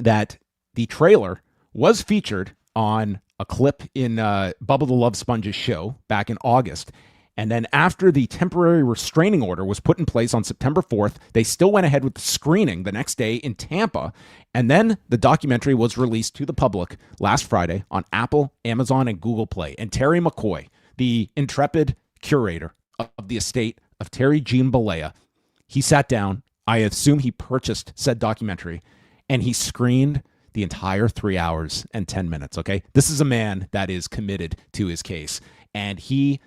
that the trailer was featured on a clip in Bubba the Love Sponge's show back in August. And then after the temporary restraining order was put in place on September 4th, they still went ahead with the screening the next day in Tampa. And then the documentary was released to the public last Friday on Apple, Amazon, and Google Play. And Terry McCoy, the intrepid curator of the estate of Terry Jean Bollea, he sat down. I assume he purchased said documentary, and he screened the entire 3 hours and 10 minutes, okay? This is a man that is committed to his case, and he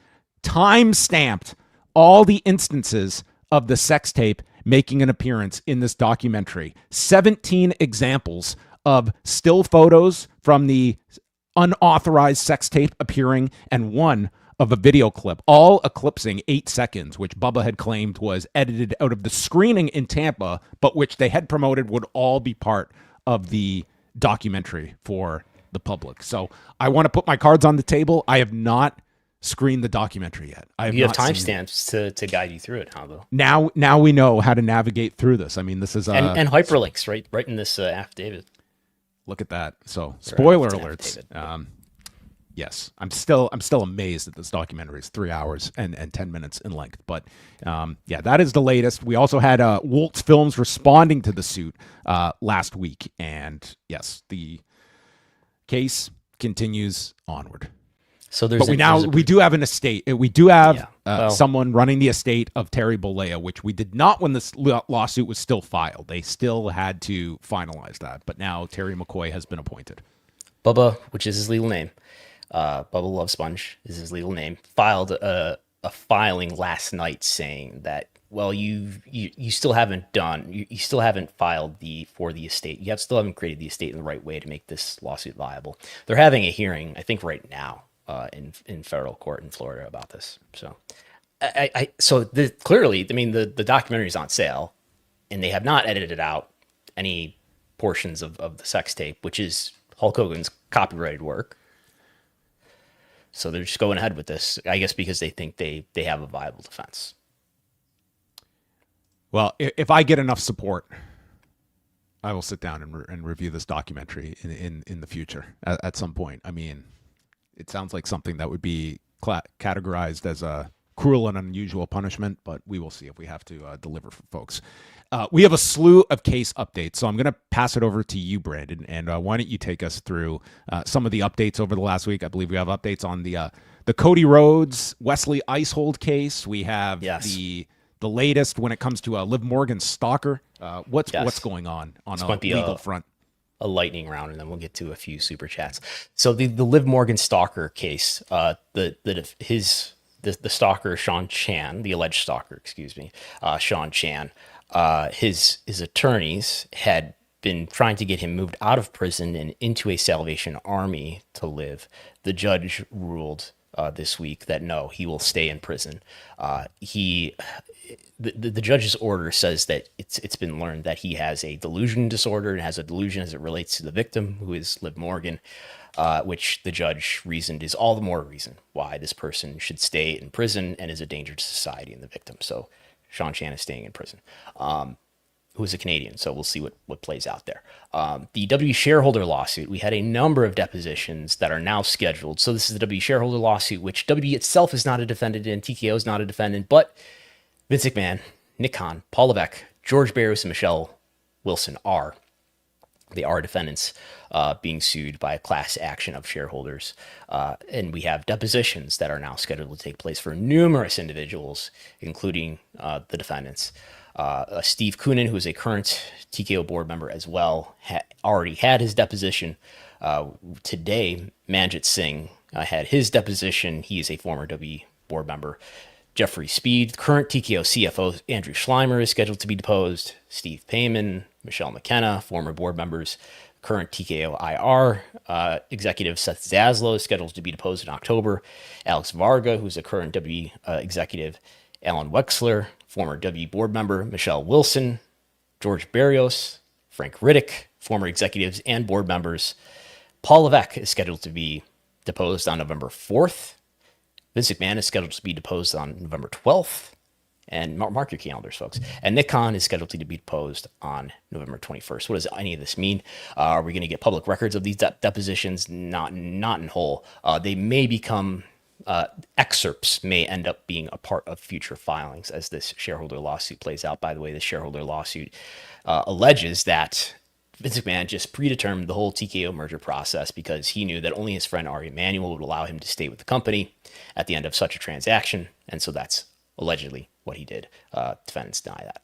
time-stamped all the instances of the sex tape making an appearance in this documentary. 17 examples of still photos from the unauthorized sex tape appearing, and one of a video clip, all eclipsing 8 seconds, which Bubba had claimed was edited out of the screening in Tampa, but which they had promoted would all be part of the documentary for the public. So I want to put my cards on the table. I have not screened the documentary yet. You have timestamps to guide you through it, huh, though? Now we know how to navigate through this. I mean, this is and hyperlinks right in this affidavit. Look at that. So spoiler alerts. Yes, I'm still amazed that this documentary is 3 hours and 10 minutes in length. But yeah, that is the latest. We also had Waltz Films responding to the suit last week, and yes, the case continues onward. So we do have an estate. We do have someone running the estate of Terry Bollea, which we did not when this lawsuit was still filed. They still had to finalize that, but now Terry McCoy has been appointed. Bubba, which is his legal name, Bubba Love Sponge is his legal name, filed a filing last night saying that, well, you still haven't you still haven't filed for the estate. You still haven't created the estate in the right way to make this lawsuit viable. They're having a hearing, I think, right now in federal court in Florida about this. So, clearly, I mean, the documentary is on sale, and they have not edited out any portions of the sex tape, which is Hulk Hogan's copyrighted work. So they're just going ahead with this, I guess, because they think they have a viable defense. Well, if I get enough support, I will sit down and review this documentary in the future at some point. I mean, it sounds like something that would be categorized as a cruel and unusual punishment, but we will see if we have to deliver for folks. We have a slew of case updates, so I'm going to pass it over to you, Brandon, and why don't you take us through some of the updates over the last week? I believe we have updates on the Cody Rhodes, Wesley Icehold case. We have the latest when it comes to Liv Morgan's stalker. What's going on a legal front? A lightning round, and then we'll get to a few super chats. So the Liv Morgan stalker case, the stalker Sean Chan, the alleged stalker, Sean Chan, his attorneys had been trying to get him moved out of prison and into a Salvation Army to live. The judge ruled this week that no, he will stay in prison. The judge's order says that it's been learned that he has a delusion disorder and has a delusion as it relates to the victim, who is Liv Morgan, which the judge reasoned is all the more reason why this person should stay in prison and is a danger to society and the victim. So Sean Chan is staying in prison, who is a Canadian. So we'll see what plays out there. The W shareholder lawsuit, we had a number of depositions that are now scheduled. So this is the W shareholder lawsuit, which W itself is not a defendant in, TKO is not a defendant, but Vince McMahon, Nick Khan, Paul Levesque, George Barrios, and Michelle Wilson are. They are defendants being sued by a class action of shareholders. And we have depositions that are now scheduled to take place for numerous individuals, including the defendants. Steve Koonin, who is a current TKO board member as well, already had his deposition. Today, Manjit Singh had his deposition. He is a former W board member. Jeffrey Speed, current TKO CFO Andrew Schleimer is scheduled to be deposed. Steve Payman, Michelle McKenna, former board members. Current TKO IR executive Seth Zaslow is scheduled to be deposed in October. Alex Varga, who's a current W executive. Alan Wexler, former W board member. Michelle Wilson, George Barrios, Frank Riddick, former executives and board members. Paul Levesque is scheduled to be deposed on November 4th. Vince McMahon is scheduled to be deposed on November 12th. And mark your calendars, folks. And Nick Khan is scheduled to be deposed on November 21st. What does any of this mean? Are we going to get public records of these depositions? Not in whole. They may become excerpts, may end up being a part of future filings as this shareholder lawsuit plays out. By the way, the shareholder lawsuit alleges that Vince McMahon just predetermined the whole TKO merger process because he knew that only his friend Ari Emanuel would allow him to stay with the company at the end of such a transaction. And so that's allegedly what he did. Defendants deny that.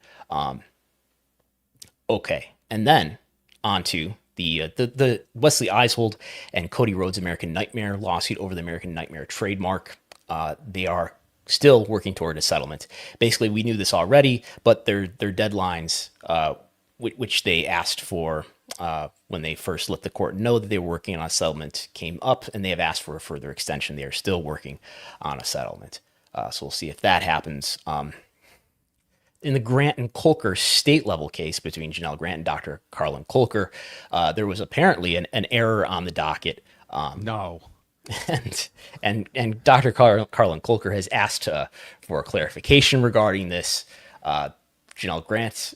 Okay. And then on to the Wesley Icehold and Cody Rhodes American Nightmare lawsuit over the American Nightmare trademark. They are still working toward a settlement. Basically, we knew this already, but their deadlines, which they asked for when they first let the court know that they were working on a settlement, came up, and they have asked for a further extension. They are still working on a settlement. So we'll see if that happens. In the Grant and Colker state level case between Janelle Grant and Dr. Carlin Colker, there was apparently an error on the docket. No. And Dr. Carlin Colker has asked for a clarification regarding this. Janelle Grant,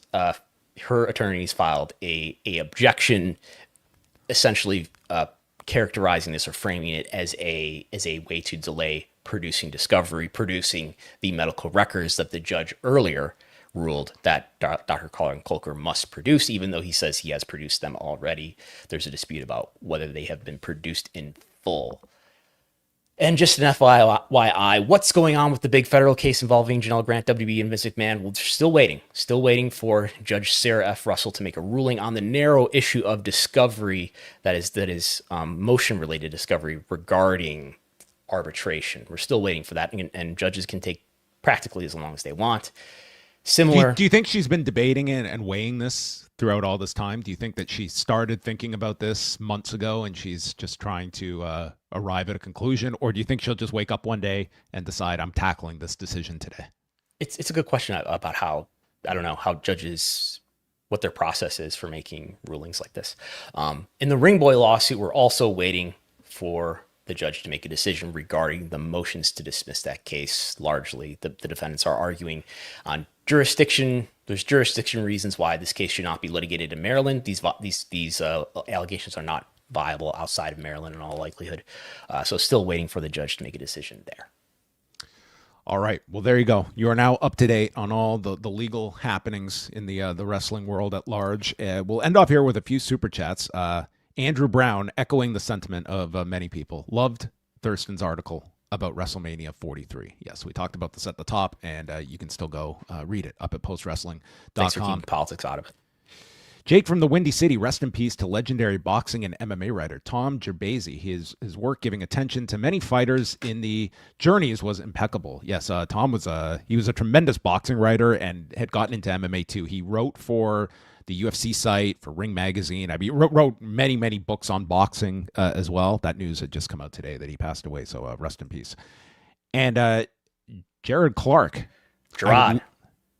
her attorneys filed a objection, essentially characterizing this or framing it as a way to delay producing discovery, producing the medical records that the judge earlier ruled that Dr. Carlin Colker must produce, even though he says he has produced them already. There's a dispute about whether they have been produced in full. And just an FYI, what's going on with the big federal case involving Janelle Grant, WB, and Vince McMahon? Well, still waiting for Judge Sarah F. Russell to make a ruling on the narrow issue of discovery that is motion-related discovery regarding arbitration. We're still waiting for that, and judges can take practically as long as they want. Similar. Do you think she's been debating it and weighing this throughout all this time? Do you think that she started thinking about this months ago and she's just trying to arrive at a conclusion? Or do you think she'll just wake up one day and decide, I'm tackling this decision today? It's a good question about how, I don't know, how judges, what their process is for making rulings like this. In the Ring Boy lawsuit, we're also waiting for the judge to make a decision regarding the motions to dismiss that case. Largely, the defendants are arguing on jurisdiction. There's jurisdiction reasons why this case should not be litigated in Maryland. These allegations are not viable outside of Maryland in all likelihood. So still waiting for the judge to make a decision there. All right. Well, there you go. You are now up to date on all the legal happenings in the wrestling world at large. We'll end off here with a few super chats. Andrew Brown, echoing the sentiment of many people, loved Thurston's article about WrestleMania 43. Yes, we talked about this at the top, and you can still go read it up at postwrestling.com. Thanks for keeping politics out of it. Jake from the Windy City, rest in peace to legendary boxing and MMA writer Tom Gerbasi. His work giving attention to many fighters in the journeys was impeccable. Yes, Tom was a tremendous boxing writer and had gotten into MMA too. He wrote for the UFC site, for Ring Magazine. I mean, wrote many, many books on boxing as well. That news had just come out today that he passed away, so rest in peace. And Gerard Clark. Gerard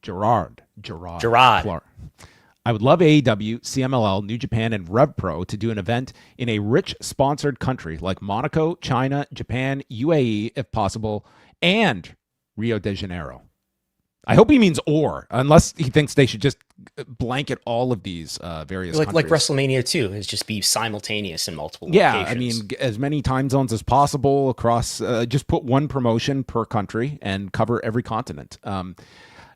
Clark. I would love AEW, CMLL, New Japan, and Rev Pro to do an event in a rich sponsored country like Monaco, China, Japan, UAE, if possible, and Rio de Janeiro. I hope he means unless he thinks they should just blanket all of these various countries. Like WrestleMania 2 is just be simultaneous in multiple locations. Yeah, I mean, as many time zones as possible across, just put one promotion per country and cover every continent.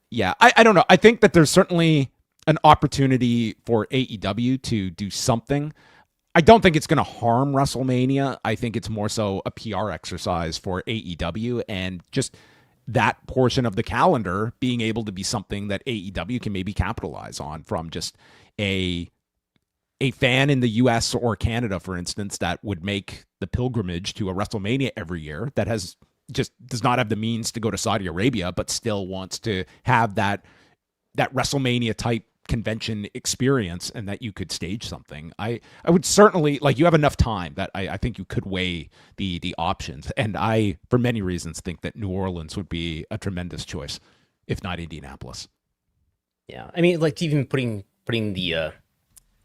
Yeah, I don't know. I think that there's certainly an opportunity for AEW to do something. I don't think it's going to harm WrestleMania. I think it's more so a PR exercise for AEW and just that portion of the calendar being able to be something that AEW can maybe capitalize on from just a fan in the US or Canada, for instance, that would make the pilgrimage to a WrestleMania every year that does not have the means to go to Saudi Arabia, but still wants to have that WrestleMania type convention experience and that you could stage something. I would certainly, like, you have enough time that I think you could weigh the options. And I, for many reasons, think that New Orleans would be a tremendous choice, if not Indianapolis. Yeah. I mean, like, even putting the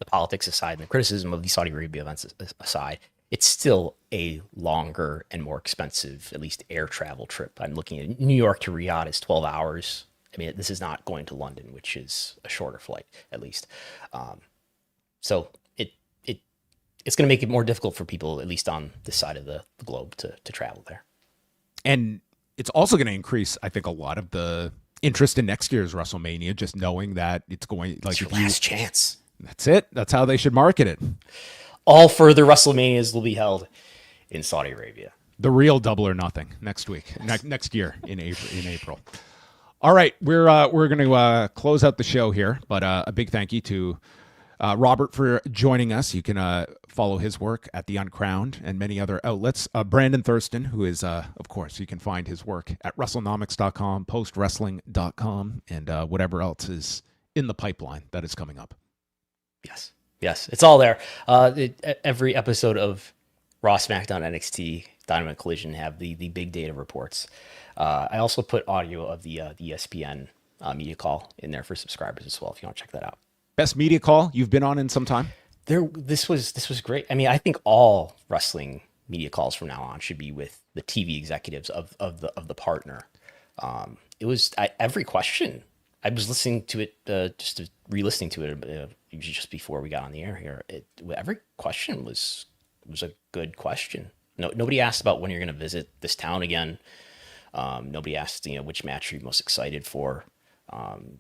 politics aside and the criticism of the Saudi Arabia events aside, it's still a longer and more expensive, at least air travel trip. I'm looking at New York to Riyadh is 12 hours. I mean, this is not going to London, which is a shorter flight, at least. So it's going to make it more difficult for people, at least on this side of the globe, to travel there. And it's also going to increase, I think, a lot of the interest in next year's WrestleMania, just knowing that it's going, like, it's your last chance. That's it. That's how they should market it. All further WrestleManias will be held in Saudi Arabia. The real Double or Nothing next year in April. All right, we're going to close out the show here, but a big thank you to Robert for joining us. You can follow his work at The Uncrowned and many other outlets. Brandon Thurston, who is, of course, you can find his work at Wrestlenomics.com, postwrestling.com, and whatever else is in the pipeline that is coming up. Yes, it's all there. Every episode of Raw, SmackDown, NXT, Dynamite, Collision have the big data reports. I also put audio of the ESPN media call in there for subscribers as well, if you want to check that out. Best media call you've been on in some time? This was great. I mean, I think all wrestling media calls from now on should be with the TV executives of the partner. It was every question. I was listening to it, just re-listening to it just before we got on the air here. Every question was a good question. Nobody asked about when you're going to visit this town again. Nobody asked, which match you're most excited for.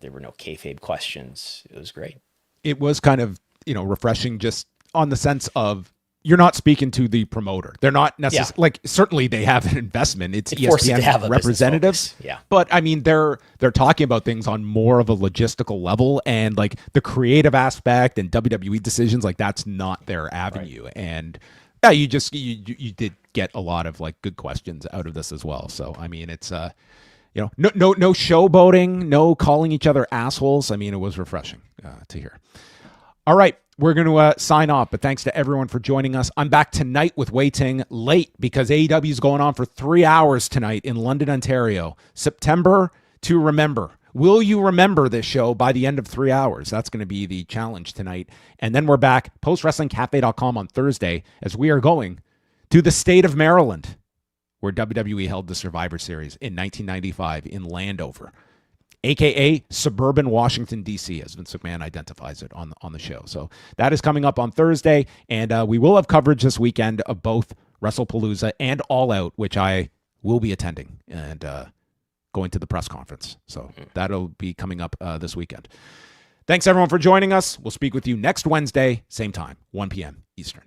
There were no kayfabe questions. It was great. It was kind of, refreshing just on the sense of you're not speaking to the promoter. They're not necessarily certainly they have an investment. It's ESPN representatives. Yeah. But I mean, they're talking about things on more of a logistical level, and like the creative aspect and WWE decisions, like that's not their avenue. Right. And yeah, you did get a lot of like good questions out of this as well. So, I mean, it's, no showboating, no calling each other assholes. I mean, it was refreshing to hear. All right, we're going to sign off, but thanks to everyone for joining us. I'm back tonight with Wei Ting late because AEW is going on for 3 hours tonight in London, Ontario. September to remember. Will you remember this show by the end of 3 hours? That's going to be the challenge tonight. And then we're back, postwrestlingcafe.com on Thursday, as we are going to the state of Maryland, where WWE held the Survivor Series in 1995 in Landover, a.k.a. suburban Washington, D.C., as Vince McMahon identifies it on the show. So that is coming up on Thursday, and we will have coverage this weekend of both Wrestlepalooza and All Out, which I will be attending and going to the press conference. So that'll be coming up this weekend. Thanks, everyone, for joining us. We'll speak with you next Wednesday, same time, 1 p.m. Eastern.